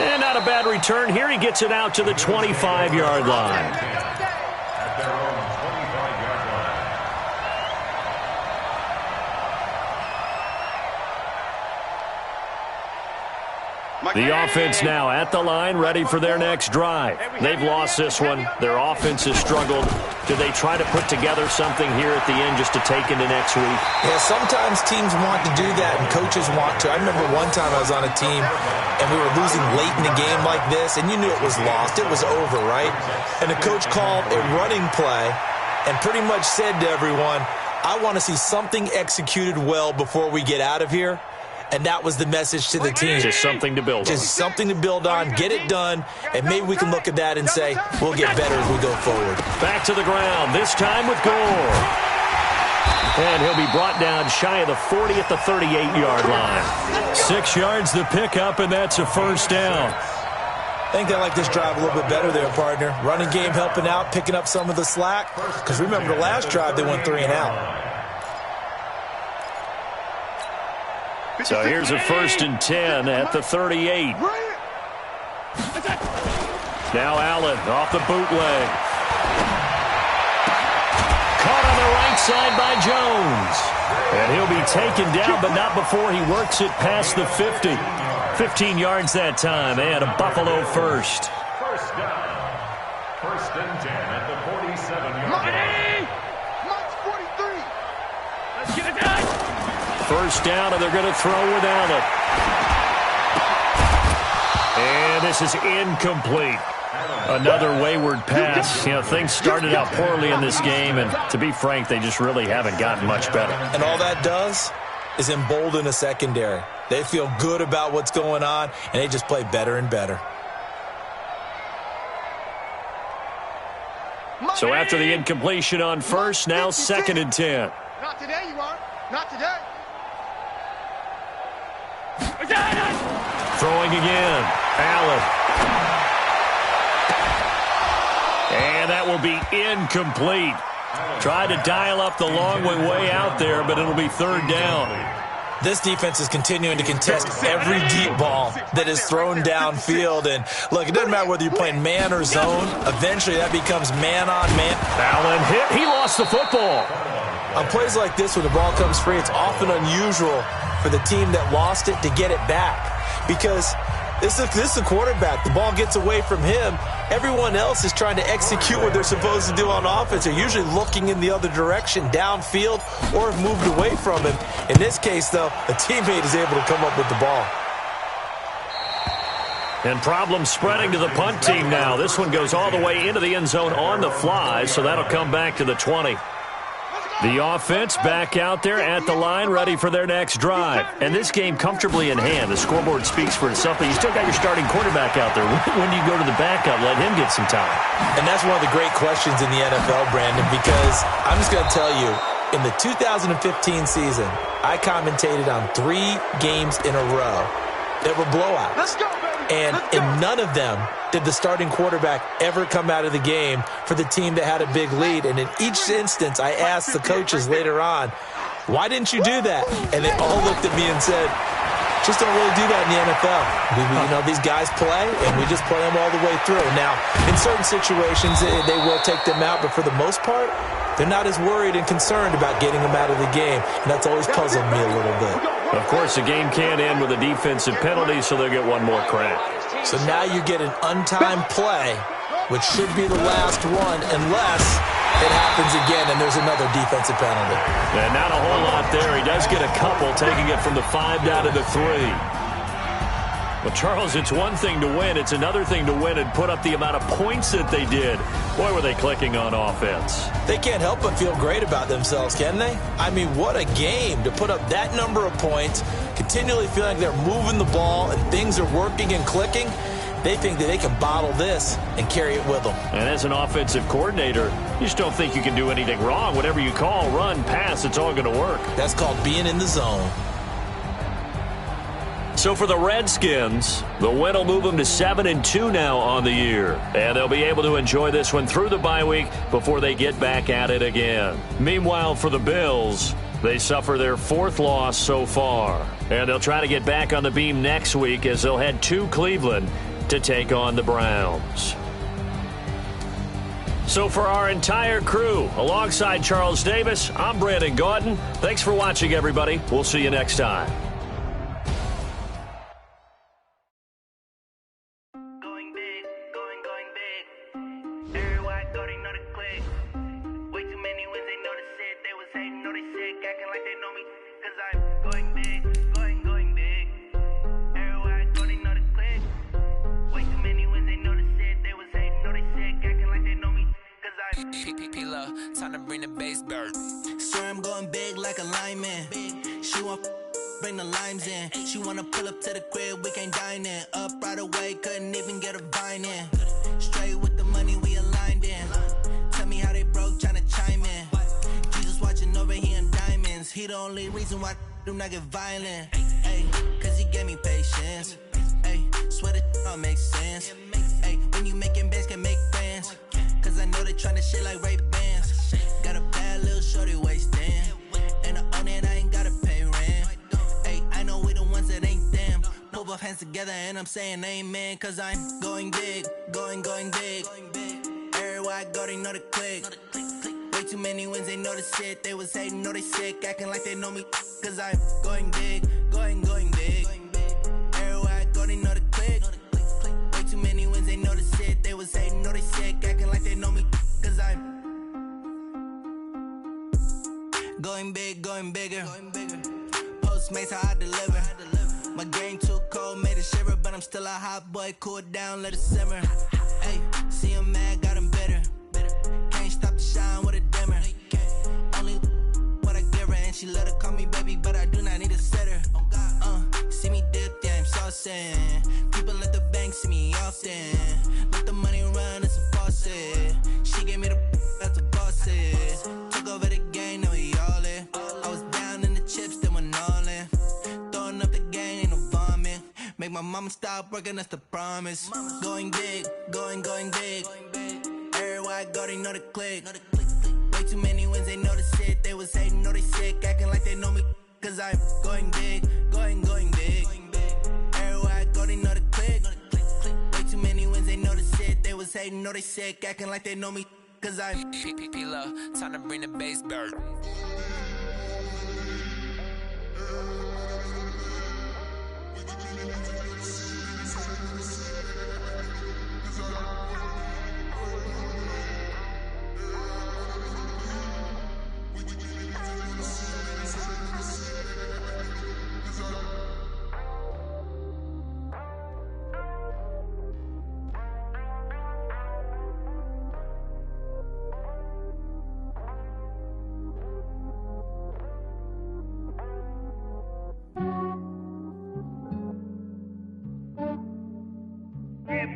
Speaker 2: And not a bad return here. He gets it out to the 25-yard line.
Speaker 6: At their own 25-yard line.
Speaker 2: The offense now at the line, ready for their next drive. They've lost this one. Their offense has struggled. Do they try to put together something here at the end just to take into next week?
Speaker 4: Yeah, sometimes teams want to do that and coaches want to. I remember one time I was on a team and we were losing late in the game like this, and you knew it was lost. It was over, right? And the coach called a running play and pretty much said to everyone, I want to see something executed well before we get out of here. And that was the message to the team.
Speaker 2: Just something to build on.
Speaker 4: Just something to build on, get it done, and maybe we can look at that and say, we'll get better as we go forward.
Speaker 2: Back to the ground, this time with Gore. And he'll be brought down shy of the 40 at the 38-yard line. 6 yards the pickup, and that's a first down.
Speaker 4: I think they like this drive a little bit better there, partner. Running game helping out, picking up some of the slack. Because remember the last drive, they went 3 and out.
Speaker 2: So here's a 1st and 10 at the 38. Now Allen off the bootleg. Caught on the right side by Jones. And he'll be taken down, but not before he works it past the 50. 15 yards that time, and a Buffalo first.
Speaker 6: First down. 1st and 10 at the 47-yard line.
Speaker 5: Mike's 43.
Speaker 1: Let's get it done.
Speaker 2: First down, and they're going to throw with Allen. And this is incomplete. Another wayward pass. You know, things started out poorly in this game, and to be frank, they just really haven't gotten much better.
Speaker 4: And all that does is embolden a secondary. They feel good about what's going on, and they just play better and better.
Speaker 2: So after the incompletion on first, now 2nd and 10.
Speaker 5: Not today, you are. Not today.
Speaker 2: Throwing again. Allen. And that will be incomplete. Tried to dial up the long way out there, but it'll be 3rd down.
Speaker 4: This defense is continuing to contest every deep ball that is thrown downfield. And, look, it doesn't matter whether you're playing man or zone. Eventually, that becomes man-on-man.
Speaker 2: Allen hit. He lost the football.
Speaker 4: On plays like this, when the ball comes free, it's often unusual for the team that lost it to get it back. Because this is the quarterback. The ball gets away from him. Everyone else is trying to execute what they're supposed to do on offense. They're usually looking in the other direction, downfield, or have moved away from him. In this case, though, a teammate is able to come up with the ball.
Speaker 2: And problems spreading to the punt team now. This one goes all the way into the end zone on the fly, so that'll come back to the 20. The offense back out there at the line, ready for their next drive. And this game comfortably in hand. The scoreboard speaks for itself, but you still got your starting quarterback out there. When do you go to the backup? Let him get some time.
Speaker 4: And that's one of the great questions in the NFL, Brandon, because I'm just going to tell you, in the 2015 season, I commentated on 3 games in a row that were blowouts.
Speaker 5: Let's go, baby.
Speaker 4: And in none of them did the starting quarterback ever come out of the game for the team that had a big lead. And in each instance, I asked the coaches later on, why didn't you do that? And they all looked at me and said, just don't really do that in the NFL. You know, these guys play, and we just play them all the way through. Now, in certain situations, they will take them out, but for the most part, they're not as worried and concerned about getting them out of the game. And that's always puzzled me a little bit.
Speaker 2: Of course, the game can't end with a defensive penalty, so they'll get one more crack.
Speaker 4: So now you get an untimed play, which should be the last one, unless it happens again and there's another defensive penalty.
Speaker 2: And not a whole lot there. He does get a couple, taking it from the 5 down to the 3. Well, Charles, it's one thing to win. It's another thing to win and put up the amount of points that they did. Boy, were they clicking on offense.
Speaker 4: They can't help but feel great about themselves, can they? I mean, what a game to put up that number of points, continually feeling like they're moving the ball and things are working and clicking. They think that they can bottle this and carry it with them.
Speaker 2: And as an offensive coordinator, you just don't think you can do anything wrong. Whatever you call, run, pass, it's all going to work.
Speaker 4: That's called being in the zone.
Speaker 2: So for the Redskins, the win will move them to 7-2 now on the year. And they'll be able to enjoy this one through the bye week before they get back at it again. Meanwhile, for the Bills, they suffer their 4th loss so far. And they'll try to get back on the beam next week as they'll head to Cleveland to take on the Browns. So for our entire crew, alongside Charles Davis, I'm Brandon Gaudin. Thanks for watching, everybody. We'll see you next time.
Speaker 1: Time to bring the bass bird.
Speaker 3: Swear I'm going big like a lineman. She want bring the limes in. She wanna pull up to the crib, we can't dine in. Up right away, couldn't even get a vine in. Straight with the money we aligned in. Tell me how they broke, tryna chime in. Jesus watching over here in diamonds. He the only reason why I do not get violent. Ay, cause he gave me patience. Ay, swear that all makes sense. Ay, when you making bands can make friends. Cause I know they tryna shit like Ray-Bans. Got a bad little shorty wasting. And I own it, I ain't gotta pay rent. Hey, I know we the ones that ain't them. Pull both hands together and I'm saying amen. Cause I'm going big, going big. Everywhere I go, they know the click. Way too many wins, they know the shit. They was hating, know they sick, acting like they know me. Cause I'm going big, going big. Everywhere I go, they know the click. Way too many wins, they know the shit. They was hating, know they sick, acting like they know me. Cause I'm going big, going bigger. Postmates how I deliver. My game too cold, made it shiver, but I'm still a hot boy. Cool it down, let it simmer. Hey, see him mad, got him bitter. Can't stop the shine with a dimmer. Only what I give her, and she let her call me baby, but I do not need a sitter. See me dip, yeah, I'm saucing. People at the bank see me often. Let the money run, it's a faucet. She gave me the that's the bosses. Took over the game, now we all in. I was down in the chips, then went all in. Throwing up the game, ain't no vomit. Make my mama stop working, that's the promise. Going big, going big. Everywhere I go, they know the click. Way too many wins, they know the shit. They was hating, know they sick, acting like they know me. Cause I'm going big, going big. Everywhere I go, they know the click. Way too many wins, they know the shit. They was hating, know they sick, acting like they know me. Cause I'm
Speaker 1: P-P-P-Love, time to bring the bass bird.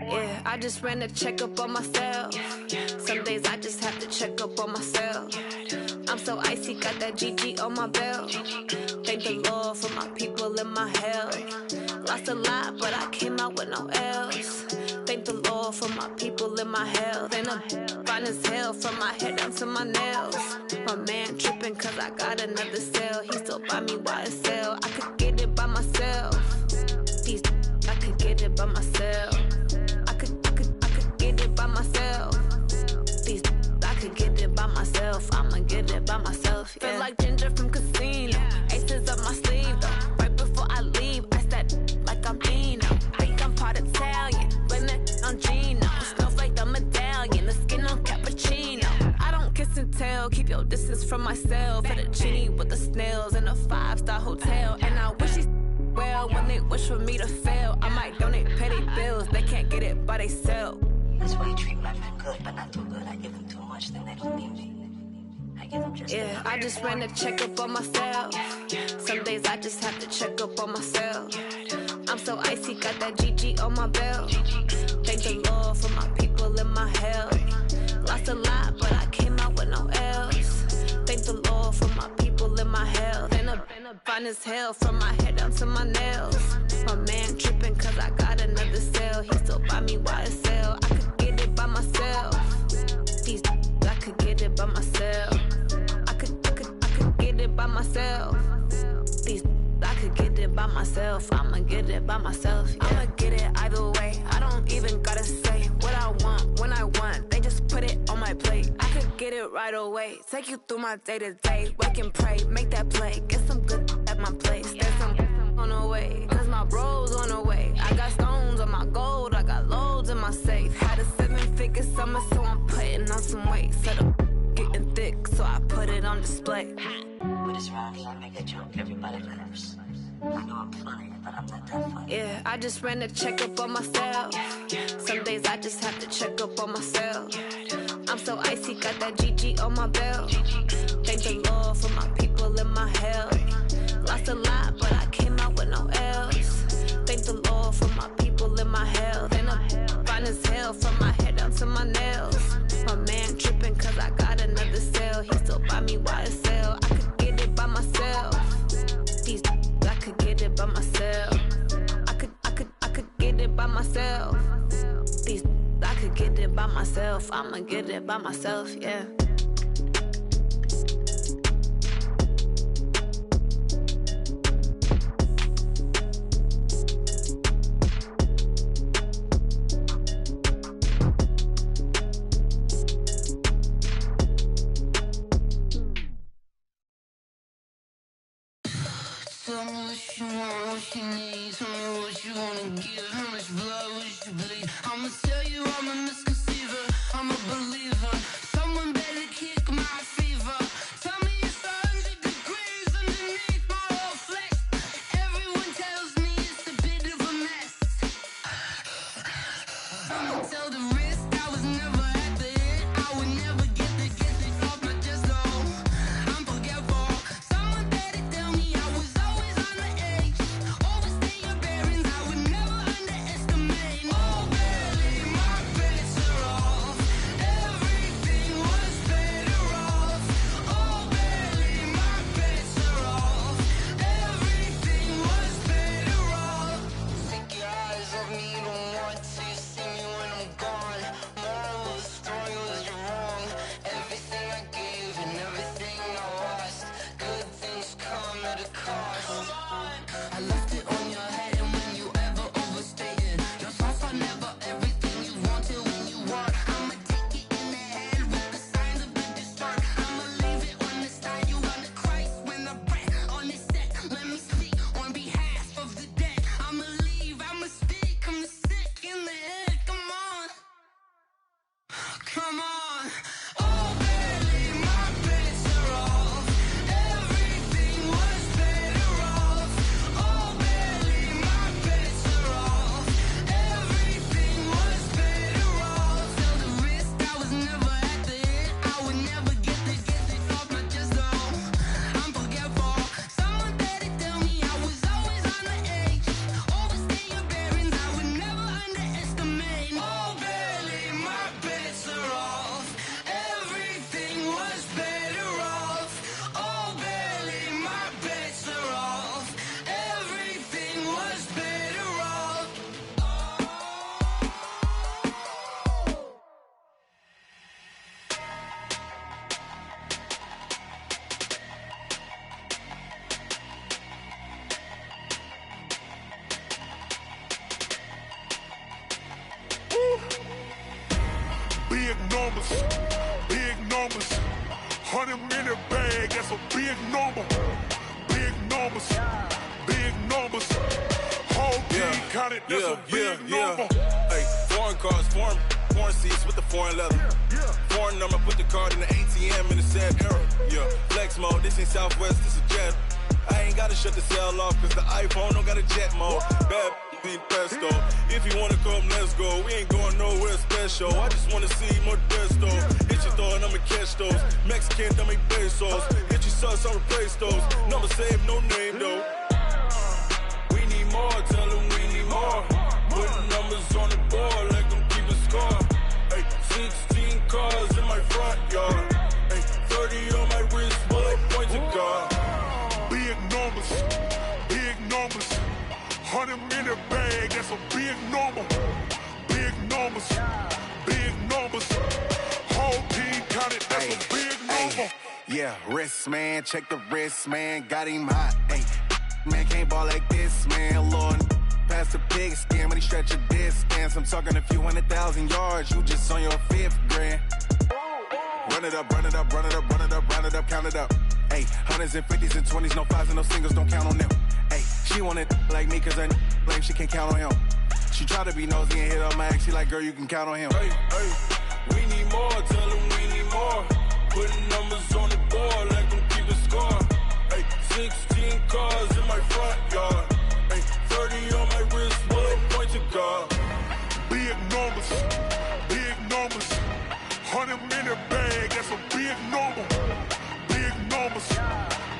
Speaker 7: Yeah, I just ran a checkup on myself. Some days I just have to check up on myself. I'm so icy, got that GG on my belt. Thank the Lord for my people and my health. Lost a lot, but I came out with no L's. Thank the Lord for my people and my health. And I'm fine as hell from my head down to my nails. My man tripping cause I got another cell. He still buy me YSL. I could get it by myself. These I could get it by myself. I could get it by myself. These I could get it by myself. I'ma get it by myself. Yeah. Feel like Ginger from Casino. Aces up my sleeve though. Right before I leave, I said like I'm Dino. Think I'm part Italian, blame it on Gino. Snowflake the medallion, the skin on cappuccino. I don't kiss and tell, keep your distance from myself. Fettuccine with the snails in a 5-star hotel. And I wish he's well when they wish for me to fail. I might donate petty bills, they can't get it by themselves.
Speaker 8: That's why you treat my food good, but not too good. I give them too much, then they don't need me. I give them just
Speaker 7: yeah, I just ran a checkup on myself. Some days I just have to check up on myself. I'm so icy, got that GG on my belt. Thank the Lord for my people in my hell. Lost a lot, but I came out with no L's. Thank the Lord for my people in my hell. Been a fine as hell from my head down to my nails. My man tripping cause I got another sale. He still buy me YSL. I could get it by myself. These I could get it by myself. I could get it by myself. These I could get it by myself. I'ma get it by myself. Yeah. I'ma get it either way. I don't even gotta say what I want when I want. They just put it on my plate. I could get it right away. Take you through my day to day. Wake and pray, make that play. Get some good at my place. There's some on the way. Cause my bro's on the way. I got stones on my gold. I got loads in my safe. Had a 7-figure summer, so I'm putting on some weight. Set up getting thick, so I put it on display.
Speaker 8: With this round here, I make a joke, everybody laughs. I know I'm funny, but I'm not that funny.
Speaker 7: Yeah, I just ran a checkup on myself. Some days I just have to check up on myself. I'm so icy, got that GG on my belt. Thank the Lord for my people in my hell. Lost a lot, but I came out with no L's. Thank the Lord for my people in my hell. Been a fine as hell from my head down to my nails. My man tripping cause I got another sale. He still buy me YSL. I could get it by myself. These I could get it by myself. I could get it by myself. These I could get it by myself. I'ma get it by myself, yeah.
Speaker 1: Tell me what you want, what you need. Tell me what you wanna give. How much blood would you bleed? I'ma tell you I'm a misconceiver. I'm a believer. Someone better kick my fever. Tell me it's 100 degrees underneath my whole flesh. Everyone tells me it's a bit of a mess. I'ma tell the risk I was never at the end. I would never get this off my chest, though. I'm forgetful. Someone better tell me I was always on the edge. Overstay your bearings, I would never underestimate. Oh, barely, my bets are off. Everything was better off. Oh, barely, my bets are off. Everything was better off. Take your eyes off me, don't want to see me when I'm gone. Moral of the story was you're wrong. Everything I gave and everything I lost. Good things come at a cost. I left it on your head, and when you ever overstated your thoughts are never everything you wanted when you want. I'ma take it in the head with the signs of the distort. I'ma leave it on the side. You wanna Christ when I breath on this set. Let me speak on behalf of the dead. I'ma leave, I'ma speak. I'm the sick in the head. Come on, come on. Oh, barely, my bets are off. Everything was better off. Oh, barely, my bets are off. Everything was better off. Tell the risk I was never at the end. I would never get this off my chest, though. I'm forgetful. Someone better tell me I was always on the edge. Overstay your bearings, I would never underestimate. Oh, barely, my bets are off. Everything was better off. Oh, barely, my bets are off. Everything was better off.
Speaker 6: Big numbers, big numbers. 100-minute bag, that's a big number. Big numbers, big numbers. Whole team counted, that's a big number.
Speaker 9: Hey, foreign cars, foreign seats with the foreign leather. Foreign number, put the card in the ATM in the sad era. Yeah, flex mode, this ain't Southwest, this a jet. I ain't gotta shut the cell off, cause the iPhone don't got a jet mode. Bad being pesto. If you wanna come, let's go. We ain't going nowhere special. I just wanna see more Modesto. Hit your thought, I'ma catch those. Mexican, dumb make pesos. Hit your sus, I'll replace those. Number saved, no name though. We need more, tell them we
Speaker 6: that's a big number. Big numbers, big numbers. Whole team counted, that's a big number.
Speaker 10: Yeah, wrist, man, check the wrist, man, got him hot. Ay, man, can't ball like this, man, Lord. Past the pig skin when he stretch a distance. I'm talking a few 100,000 yards, you just on your 5th grand. Run it up, run it up, run it up, run it up, run it up, count it up. Ay, hundreds and 50s and 20s, no 5s and no singles, don't count on them. Ay, she want it like me, cause her blame, she can't count on him. She try to be nosy and hit up my ex, she like, girl, you can count on him.
Speaker 9: Hey, hey, we need more, tell them we need more. Putting numbers on the board, let them keep a score. Hey, 16 cars in my front yard. Hey, 30 on my wrist, one point to guard.
Speaker 6: Big numbers, big numbers. 100-minute bag, that's a big number. Big numbers,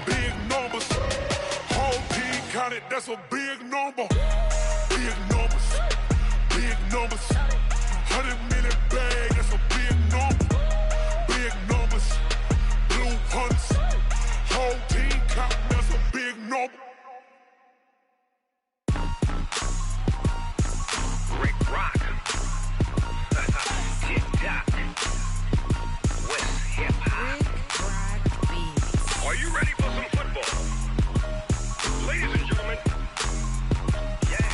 Speaker 6: big numbers. Whole team counted, that's a big number. Big numbers, big numbers. 100-minute bag, that's a big number. Big numbers, blue hunts. Whole team counting, that's a big number.
Speaker 11: Rick Rock. Tick-tock. West hip-hop. Are you ready for some football? Ladies and gentlemen. Yeah.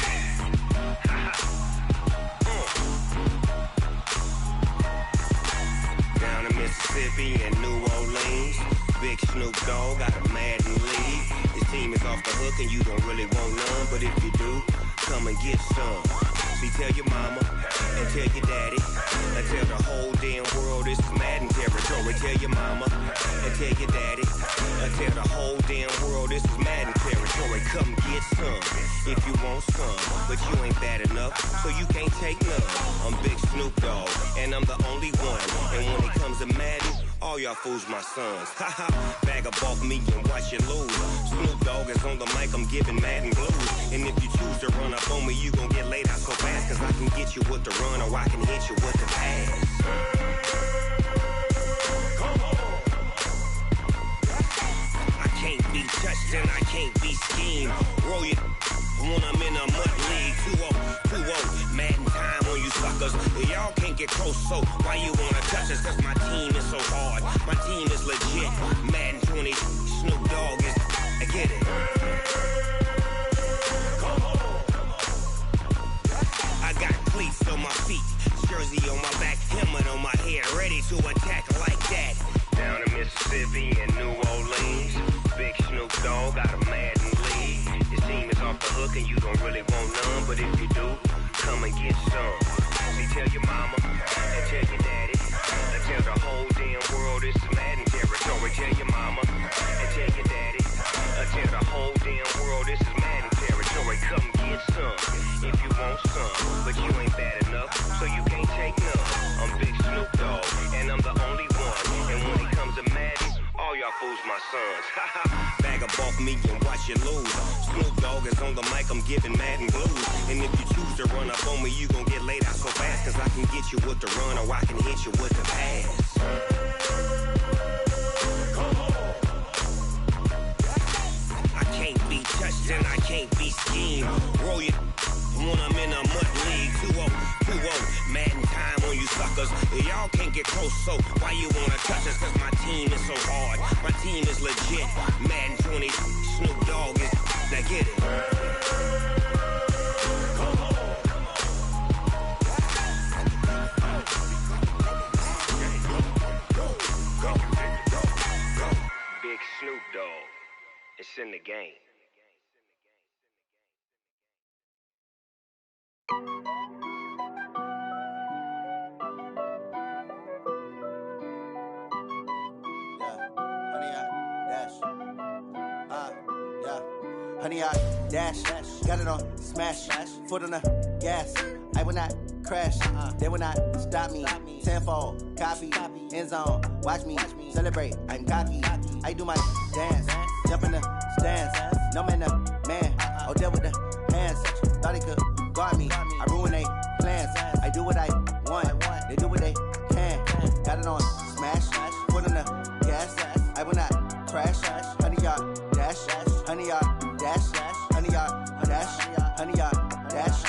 Speaker 11: Down in Mississippi and New Orleans, Big Snoop Dogg got a Madden league. His team is off the hook and you don't really want none, but if you do, come and get some. See, tell your mama and tell your daddy and tell the whole damn world this is Madden territory. Tell your mama and tell your daddy and tell the whole damn world this is Madden territory. Come get some if you want some, but you ain't bad enough, so you can't take none. I'm Big Snoop Dogg and I'm the only one. And when it comes to Madden, all y'all fools my sons. Haha, bag up off me and watch you lose. Snoop Dogg is on the mic, I'm giving Madden blues. And if you choose to run up on me, you gon' get laid out so fast, cause I can get you with the run or I can hit you with the pass. I can't be touched and I can't be schemed. Roll you when I'm in a mud league. 2-0, Madden time on you suckers. Y'all can't get close, so why you wanna touch us? Cause my team is so hard, my team is legit. Madden 20, Snoop Dogg is, I get it. I got cleats on my feet, jersey on my back, helmet on my head, ready to attack like that. Down in Mississippi and New Orleans, Big Snoop Dogg got a Madden league. His team is off the hook and you don't really want none, but if you do, come and get some. See, tell your mama and tell your daddy and tell the whole damn world this is Madden territory. Tell your mama and tell your daddy and tell the whole damn world this is Madden territory. Come get some if you want some, but you ain't bad enough, so you can't take none. I'm Big Snoop Dogg and I'm the only one. And when it comes to Madden, all y'all fools my sons. Bag up off me and watch you lose. Snoop Dogg is on the mic, I'm giving Madden blues. And if you choose to run up on me, you gon' get laid out so fast, cause I can get you with the run or I can hit you with the pass. I can't be touched and I can't be schemed. Roll you when I'm in a mud league. 2-0, Madden time on you suckers. Y'all can't get close, so why you wanna touch us? Cause my team is so hard, my team is legit. Madden 20, Snoop Dogg is, now get it. Big Snoop Dogg, it's in the game.
Speaker 3: Honey, I dash, got it on smash, foot on the gas. I will not crash, they will not stop me. Tenfold, copy, end zone, watch me celebrate. I'm cocky, I do my dance, jump in the stands. No man, man, oh, there with the hands. Thought he could guard me, I ruin they plans. I do what I want, they do what they can. Got it on smash, foot on the gas. I will not crash, honey, y'all dash, honey, y'all dash, honey, y'all dash, honey, y'all dash.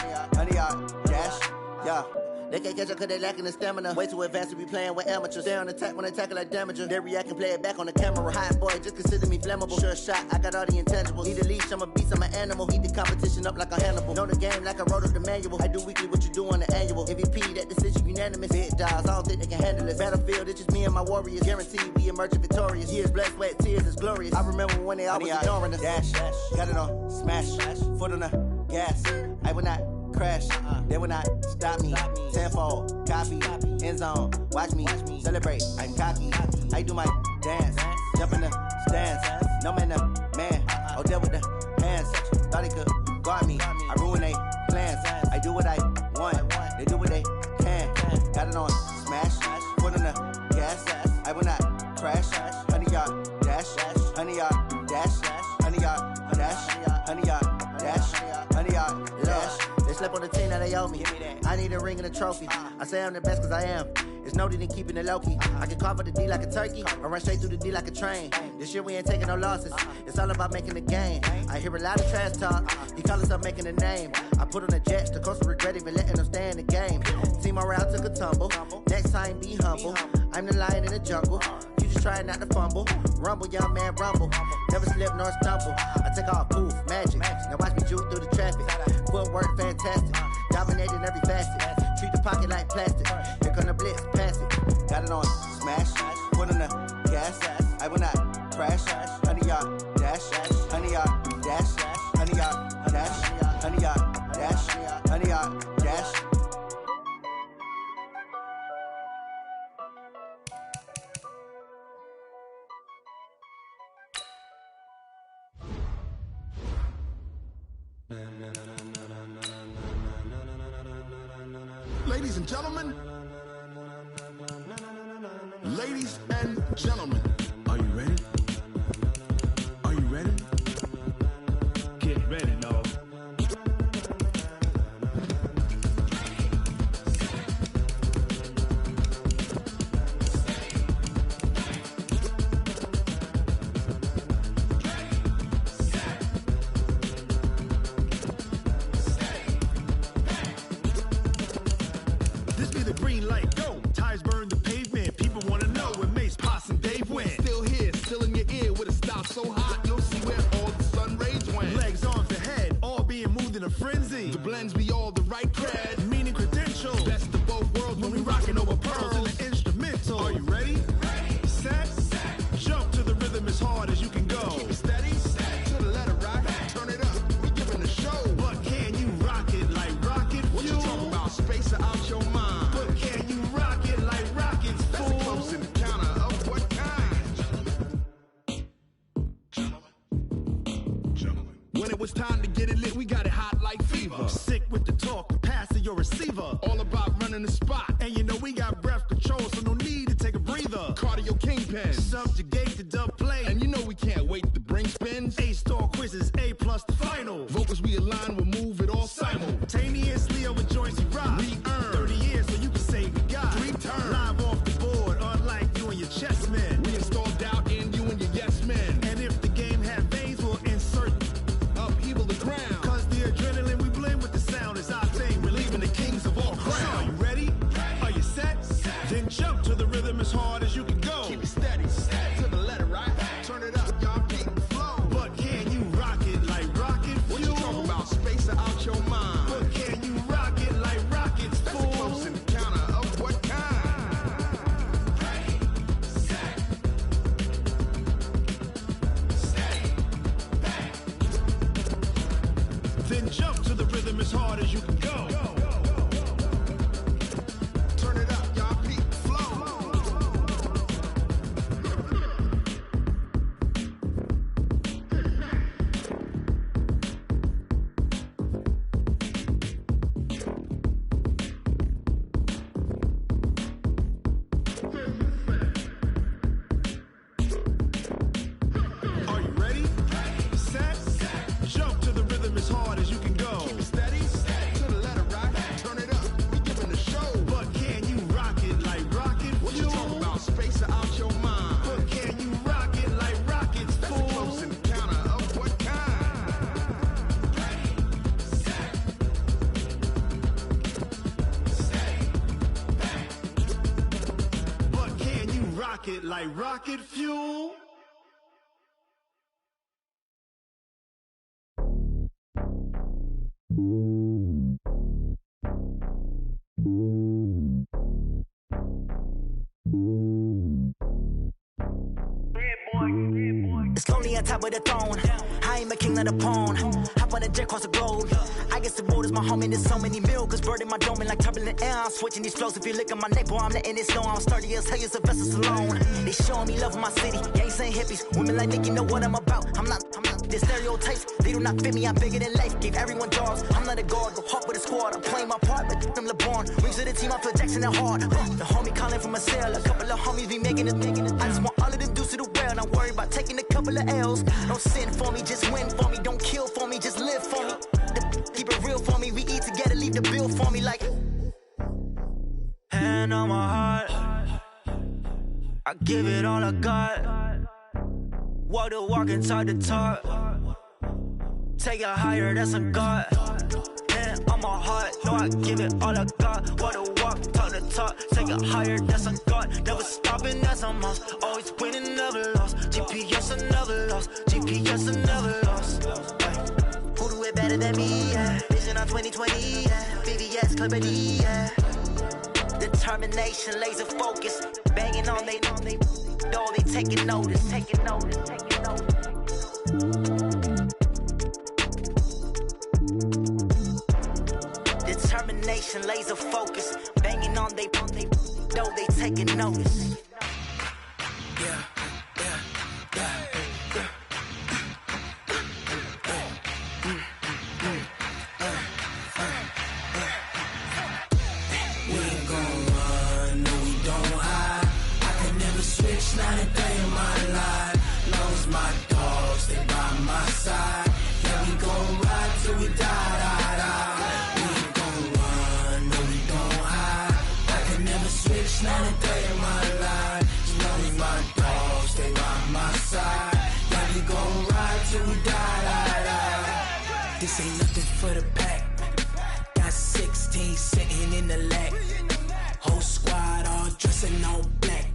Speaker 12: can't catch up cause they lacking the stamina. Way too advanced to be playing with amateurs. Stay on attack when attack like damager. They react and play it back on the camera. Hot boy, just consider me flammable. Sure shot, I got all the intangibles. Need a leash, I'm a beast, I'm an animal. Eat the competition up like a Hannibal. Know the game like I wrote up the manual. I do weekly what you do on the annual. MVP, that decision unanimous. Big dogs, I don't think they can handle it. Battlefield, it's just me and my warriors. Guaranteed we emerge victorious. Years, blood, sweat, tears, it's glorious. I remember when they always ignoring us. Dash, got it on, smash, foot on the gas. I will not crash, they will not stop me. Tenfold, copy, end zone, watch me celebrate. I'm cocky, I do my dance, jump in the stands. No man, the man, Odell with the hands. Thought he could guard me, I ruin they plans. I do what I want, they do what they can. Got it on, smash, foot on the gas. I will not crash, 100-yard dash, 100-yard dash, 100-yard dash, 100-yard dash, 100-yard dash. They slept on the team that they owe me. I need a ring and a trophy. I say I'm the best cause I am. It's noted in keeping it low-key. I can carve up the D like a turkey or run straight through the D like a train. This year we ain't taking no losses. It's all about making the game. I hear a lot of trash talk. He call himself making a name. I put on the Jets. The coach will regret even letting them stay in the game. Team morale took a tumble. Next time be humble. I'm the lion in the jungle. You just try not to fumble. Rumble, young man, rumble. Never slip nor stumble. I take off, poof, magic. Now watch me juke through the traffic. Footwork fantastic. Dominating every facet. Treat the pocket like plastic. Here come the blitz, pass it. Got it on, smash. Foot on the gas. I will not crash. 100-yard dash. 100-yard dash. 100-yard dash. 100-yard dash. 100-yard dash.
Speaker 13: Ladies and gentlemen, ladies and gentlemen, are you ready? Are you ready? Get ready, dog. This be the green light, go. Tires burn the pavement. People wanna know when Mace, Poss, and Dave went. Still here, still in your ear with a stop so hot you'll see where all the sun rays went. Legs, arms, and head, all being moved in a frenzy. The blends be all the right cred, meaning credentials. Best of both worlds when we rockin' over pearls in the instrumental. Are you ready? Ready. Set. Jump to the rhythm as hard as you can go. Keep it steady. To the letter right. Turn it up. We giving the show. But can you rock it like rocket fuel? What you talking about? Space or out your mind? But can you rock it like rockets, fool? That's a close encounter of what kind? Gentlemen. When it was time to get it lit, we got it hot like fever. Sick with the talk, the pass to your receiver. All about running the spot. And you know we got breath control, so no need to take a breather. Cardio kingpin. Subjugate the dub play. And you know we can't wait to bring spins. A-star quizzes, A+ the final. Vocals we align, we'll move it all simultaneously over joints we rock. We earn 30 years so you can say we got 3 turns. Live off the board, unlike you and your chess men. We install doubt in you and your yes men. And if the game had veins, we'll insert upheaval the ground. Cause the adrenaline we blend with the sound is our thing. We're leaving the kings of all crowns. So are you ready? Are you set? Then jump to the rhythm as hard as you can go. Keep it steady. To the letter right. Turn it up, y'all keep the flow. But can you rock it like rocket fuel? What you talking about? Space or out your mind? But can you rock it like rockets, fool? That's a close encounter of what kind? Ready, set, steady, back. Then jump to the rhythm as hard as you can go. Turn it up, y'all keep the flow. Are you ready? Set. Jump to the rhythm as hard as you can go. Keep it steady. To the it like rocket fuel.
Speaker 14: It's lonely on top of the throne. I ain't a king of the pawn. Hop on a jet across the globe. I guess the road is my home and there's so many miracles burning my dome and like turbulent air. I'm switching these flows. If you look at my neck, boy, I'm letting it snow. I'm sturdy as hell, it's a vessel alone. They showing me love in my city. Gangs ain't hippies. Women like Nicki know what I'm about. I'm not the stereotypes. They do not fit me. I'm bigger than life. Gave everyone jobs. I'm not a guard. Go hard with a squad. I'm playing my part, but I'm LeBron. Rings to the team. I feel Jackson and hard. The homie calling from a cell. A couple of homies be making it. I just want all of them dudes to the well. Not worry about taking a couple of L's. Don't sin for me, just win for me. Don't kill for me, just live for me. Keep it real for me. We eat together, leave the bill for me like. Hand on my heart, I give it all I got. Walk the walk and talk the talk. Take it higher, that's a God. Hand on my heart, no, I give it all I got. Walk the walk, talk the talk. Take it higher, that's a God. Never stopping, that's a must. Always winning, never lost. GPS, I never lost. GPS, I never lost. Who do it better than me? Yeah. Vision on 2020. Yeah. VVS, Clarity. Yeah. Determination, laser focus. Banging on they door, they taking notice. Determination, laser focus. Banging on they door, they taking notice. Yeah.
Speaker 1: Not a day in my life. Long as my dogs stay by my side. Yeah, we gon' ride till we die. We ain't gon' run, no, we don't hide. I can never switch, not a day in my life. As long as my dogs stay by my side. Yeah, we gon' ride till we die. This ain't nothing for the pack. Got 16 sitting in the lag. Whole squad all dressing all black.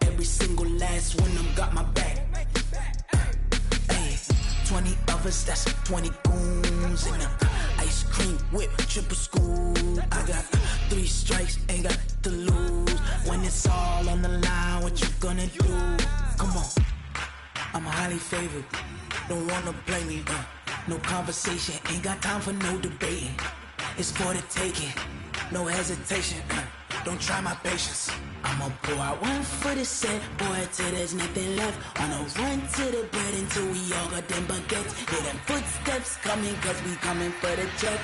Speaker 1: Every single last one of them got my back. Hey, 20 of us, that's 20 goons. And ice cream whip, triple scoop. I got 3 strikes, ain't got to lose. When it's all on the line, what you gonna do? Come on, I'm highly favored. Don't wanna play me, no conversation. Ain't got time for no debating. It's for the taking, no hesitation. Don't try my patience. I'ma pour out one for the set, boy, till there's nothing left. On a run to the bread until we all got them baguettes. Hear them footsteps coming, cause we coming for the check.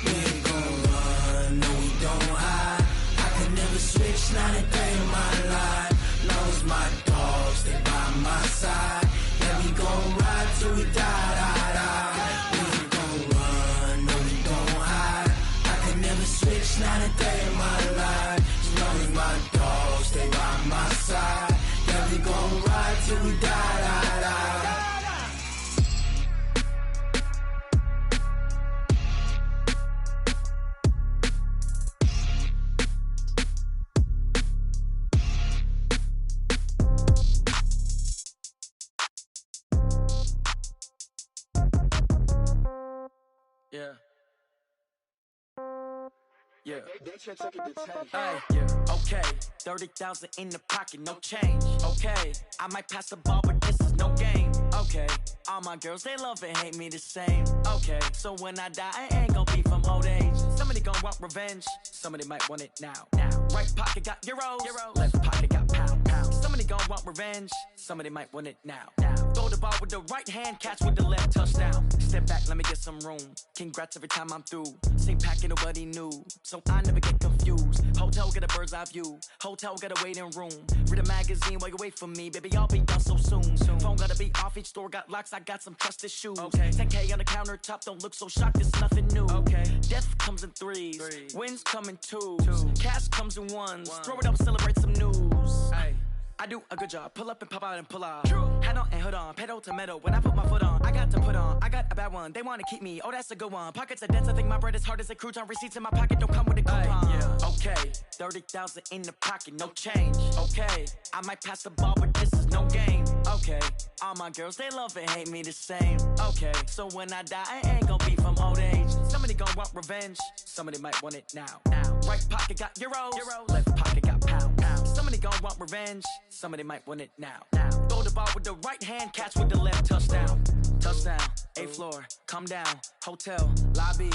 Speaker 1: We ain't gon' run, no, we don't hide. I can never switch, not a day in my life. Long as my dogs stay by my side. Yeah, we gon' ride till we die. Switch, not a day in my life. As long as my dogs stay by my side. Yeah, we gon' ride till we die. Yeah. Yeah. Hey, yeah. Okay, 30,000 in the pocket, no change. Okay, I might pass the ball, but this is no game. Okay, all my girls, they love and hate me the same. Okay, so when I die, I ain't gon' be from old age. Somebody gon' want revenge, somebody might want it now. Right pocket got euros, left pocket got pounds. Somebody gon' want revenge, somebody might want it now. Throw the ball with the right hand, catch with the left, touchdown. Step back, let me get some room. Congrats every time I'm through. Same packet, nobody knew, so I never get confused. Hotel get a bird's eye view. Hotel got a waiting room. Read a magazine while you wait for me, baby. I'll be done so soon. Phone gotta be off. Each store got locks. I got some trusted shoes. Okay. 10K on the countertop. Don't look so shocked. It's nothing new. Okay. Death comes in threes. Wins come in twos. Cash comes in ones. Throw it up, celebrate some news. Ay. I do a good job. Pull up and pop out and pull out. Hat on and
Speaker 14: man, hood on, pedal to metal. When I put my foot on, I got to put on. I got a bad one, they wanna keep me. Oh, that's a good one. Pockets are dense, I think my bread is hard as a crouton. Receipts in my pocket don't come with a coupon. Yeah. Okay, 30,000 in the pocket, no change. Okay, I might pass the ball, but this is no game. Okay, all my girls, they love and hate me the same. Okay, so when I die, I ain't gonna be from old age. Somebody gon' want revenge, somebody might want it now. Right pocket got euros, left pocket got pounds. Somebody gon' want revenge, somebody might want it now. Throw the ball with the right hand, catch with the left, touchdown. Touchdown, 8th floor, come down, hotel, lobby.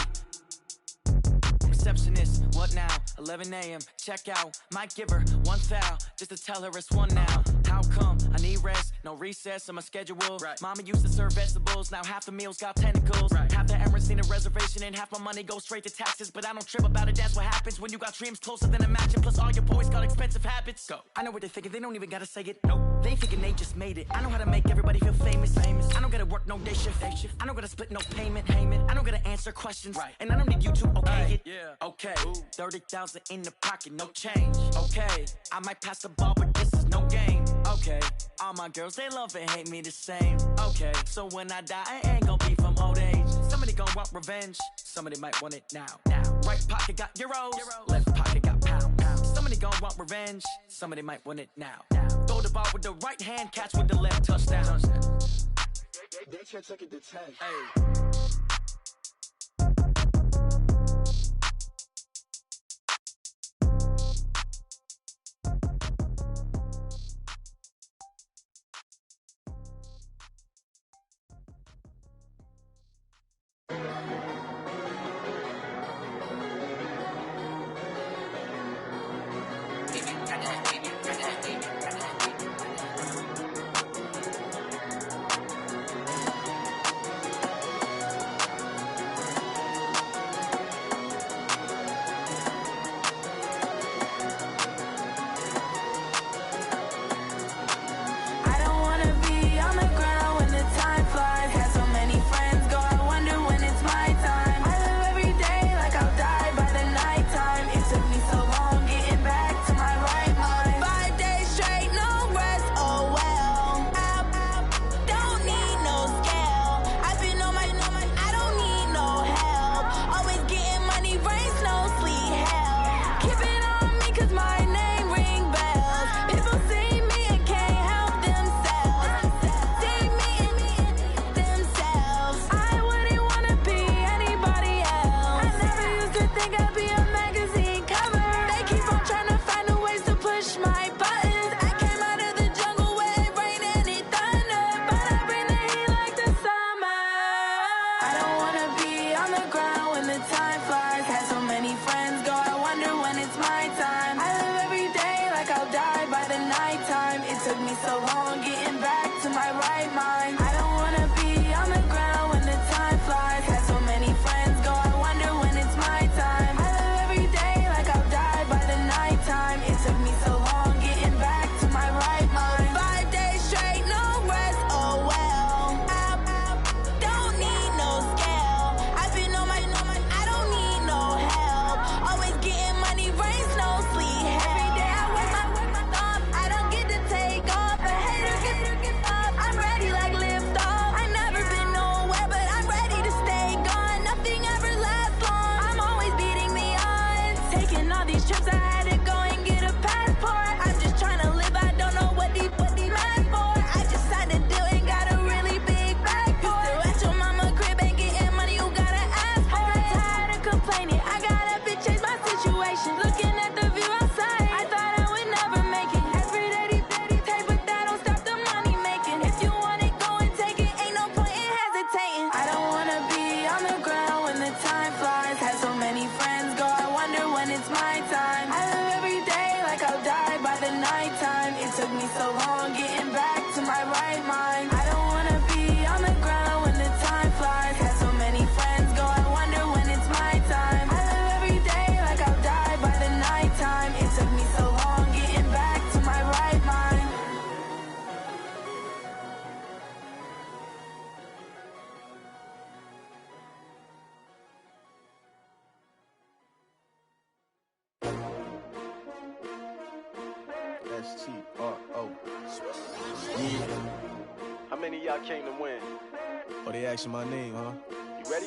Speaker 14: Receptionist, what now? 11 a.m. check out. Might give her one foul just to tell her it's one now. How come? I need rest, no recess in my schedule. Right. Mama used to serve vegetables, now half the meals got tentacles. Right. Half the Emirates need a reservation and half my money goes straight to taxes. But I don't trip about it, that's what happens when you got dreams closer than a mansion. Plus all your boys got expensive habits. Go. I know what they're thinking, they don't even gotta say it. Nope. They thinking they just made it. I know how to make everybody feel famous. I don't gotta work no day shift. I don't gotta split no payment. I don't gotta answer questions. Right. And I don't need you to okay it. Yeah. Okay, 30,000 in the pocket, no change. Okay, I might pass the ball, but this is no game. Okay, all my girls, they love and hate me the same. Okay, so when I die, I ain't gonna be from old age. Somebody gon' want revenge, somebody might want it now. Right pocket got euros, left pocket got pounds. Somebody gon' want revenge, somebody might want it now. Throw the ball with the right hand, catch with the left, touchdown.
Speaker 15: They can't take it to 10.
Speaker 14: Hey.
Speaker 3: many y'all came to win?
Speaker 16: Oh, they asking my name, huh?
Speaker 3: You ready?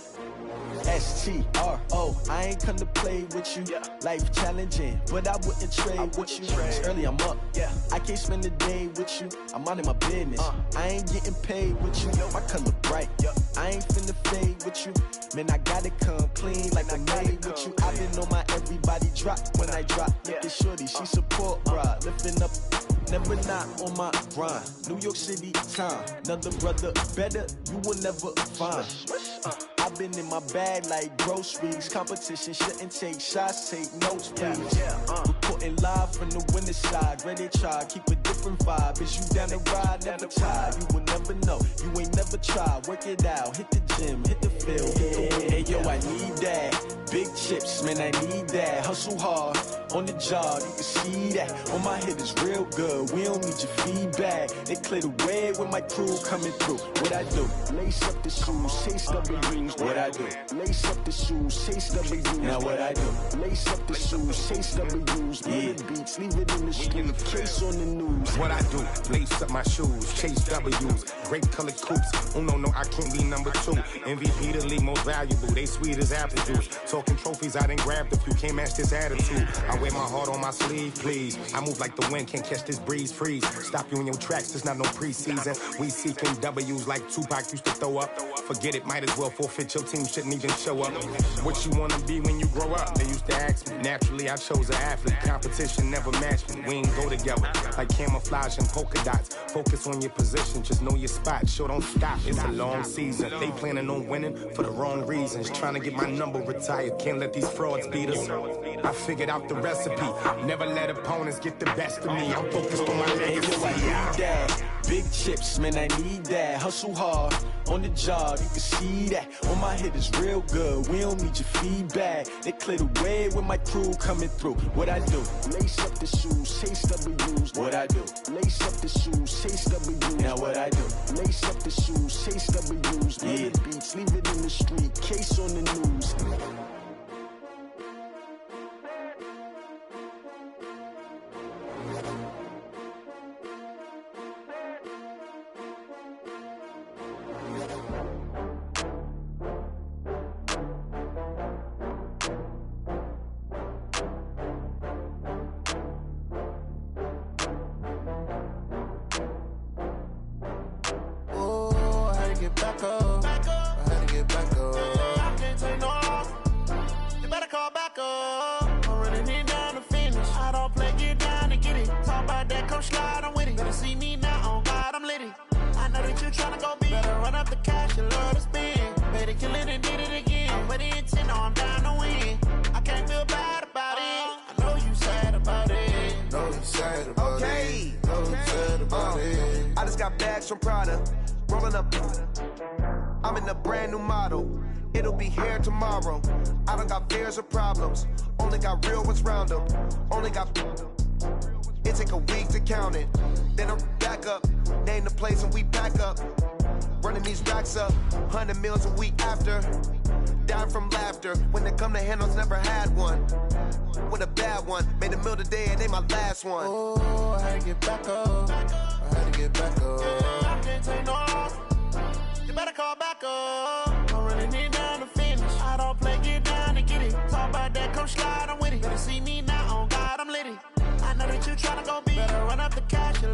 Speaker 16: STRO, I ain't come to play with you.
Speaker 3: Yeah.
Speaker 16: Life challenging, but I wouldn't trade with you. It's early, I'm up.
Speaker 3: Yeah.
Speaker 16: I can't spend the day with you. I'm minding my business. I ain't getting paid with you. My color bright. I ain't finna fade with you. Man, I gotta come clean like I'm made with you. I been on my everybody drop when I drop. Look at shorty, she support ride. Lifting up, never not on my grind. New York City time. Another brother better, you will never find. I've been in my bag like groceries. Competition shouldn't take shots, take notes, please. Reporting live from the winning side. Ready to try, keep a different vibe. Is you down the ride, never tired. You will never know, you ain't never tried. Work it out, hit the gym, hit the field, hit the wind. Hey yo, I need that. Big chips, man, I need that. Hustle hard, on the job, you can see that. On my head is real good, we don't need your feedback. They clear the way with my crew coming through. What I do? Lace up the shoes, chase W's. What I do? Lace up the shoes, chase W's. Now what I do? Lace up the shoes, chase W's. Yeah. Beats, leave it in the street, case on the news.
Speaker 17: What I do? Lace up my shoes, chase W's. Great colored coops. Oh no, I can't be number 2. MVP the league most valuable. They sweet as apple juice. Talking trophies, I done grabbed a few. Can't match this attitude. I wear my heart on my sleeve, please. I move like the wind, can't catch this breeze, freeze. Stop you in your tracks, there's not no preseason. We seeking W's like Tupac used to throw up. Forget it, might as well forfeit. Your team shouldn't even show up. What you wanna be when you grow up? They used to ask me. Naturally, I chose an athlete. Competition never matched me. We ain't go together like camouflage and polka dots. Focus on your position, just know your spot. Sure, don't stop. It's a long season. They planning on winning for the wrong reasons. Trying to get my number retired. Can't let these frauds beat us. I figured out the recipe. Never let opponents get the best of me. I'm focused on my legacy.
Speaker 16: Big chips, man, I need that. Hustle hard, on the job, you can see that. On my head is real good, we don't need your feedback. They clear the way with my crew coming through. What I do? Lace up the shoes, chase W's. What I do? Lace up the shoes, chase W's. Now what I do? Lace up the shoes, chase W's. Yeah. Beats, leave it in the street, case on the news.
Speaker 3: Back up. I had to get back up. I can't take no loss. You better call back up. I'm running it down to finish. I don't play, get down and get it. Talk about that, come slide, I'm with it. Better see me now, on God, I'm lit it. I know that you tryna go big. Better run up the cash, you love to spend. Better kill it and did it again. I'm with the intent, no, I'm down to win. I can't feel bad about it. I know you sad about it.
Speaker 18: Know you sad about it. Know you sad about it. I just got bags from Prada. Rolling up, I'm in a brand new model. It'll be here tomorrow. I don't got fears or problems. Only got real ones round them. Only got. It take a week to count it. Then I'm back up. Name the place and we pack up. Running these racks up. 100 meals a week after. Down from laughter. When they come to handles, never had one. With a bad one. Made a meal today and they my last one.
Speaker 3: Oh, I had to get back up. I had to get back up. I can't take no loss. You better call back up. I'm running it down to finish. I don't play, get down and get it. Talk about that, come slide, I'm with it. Better see me now, on God, I'm lit it. I know that you tryna go big. Better run up the cash, you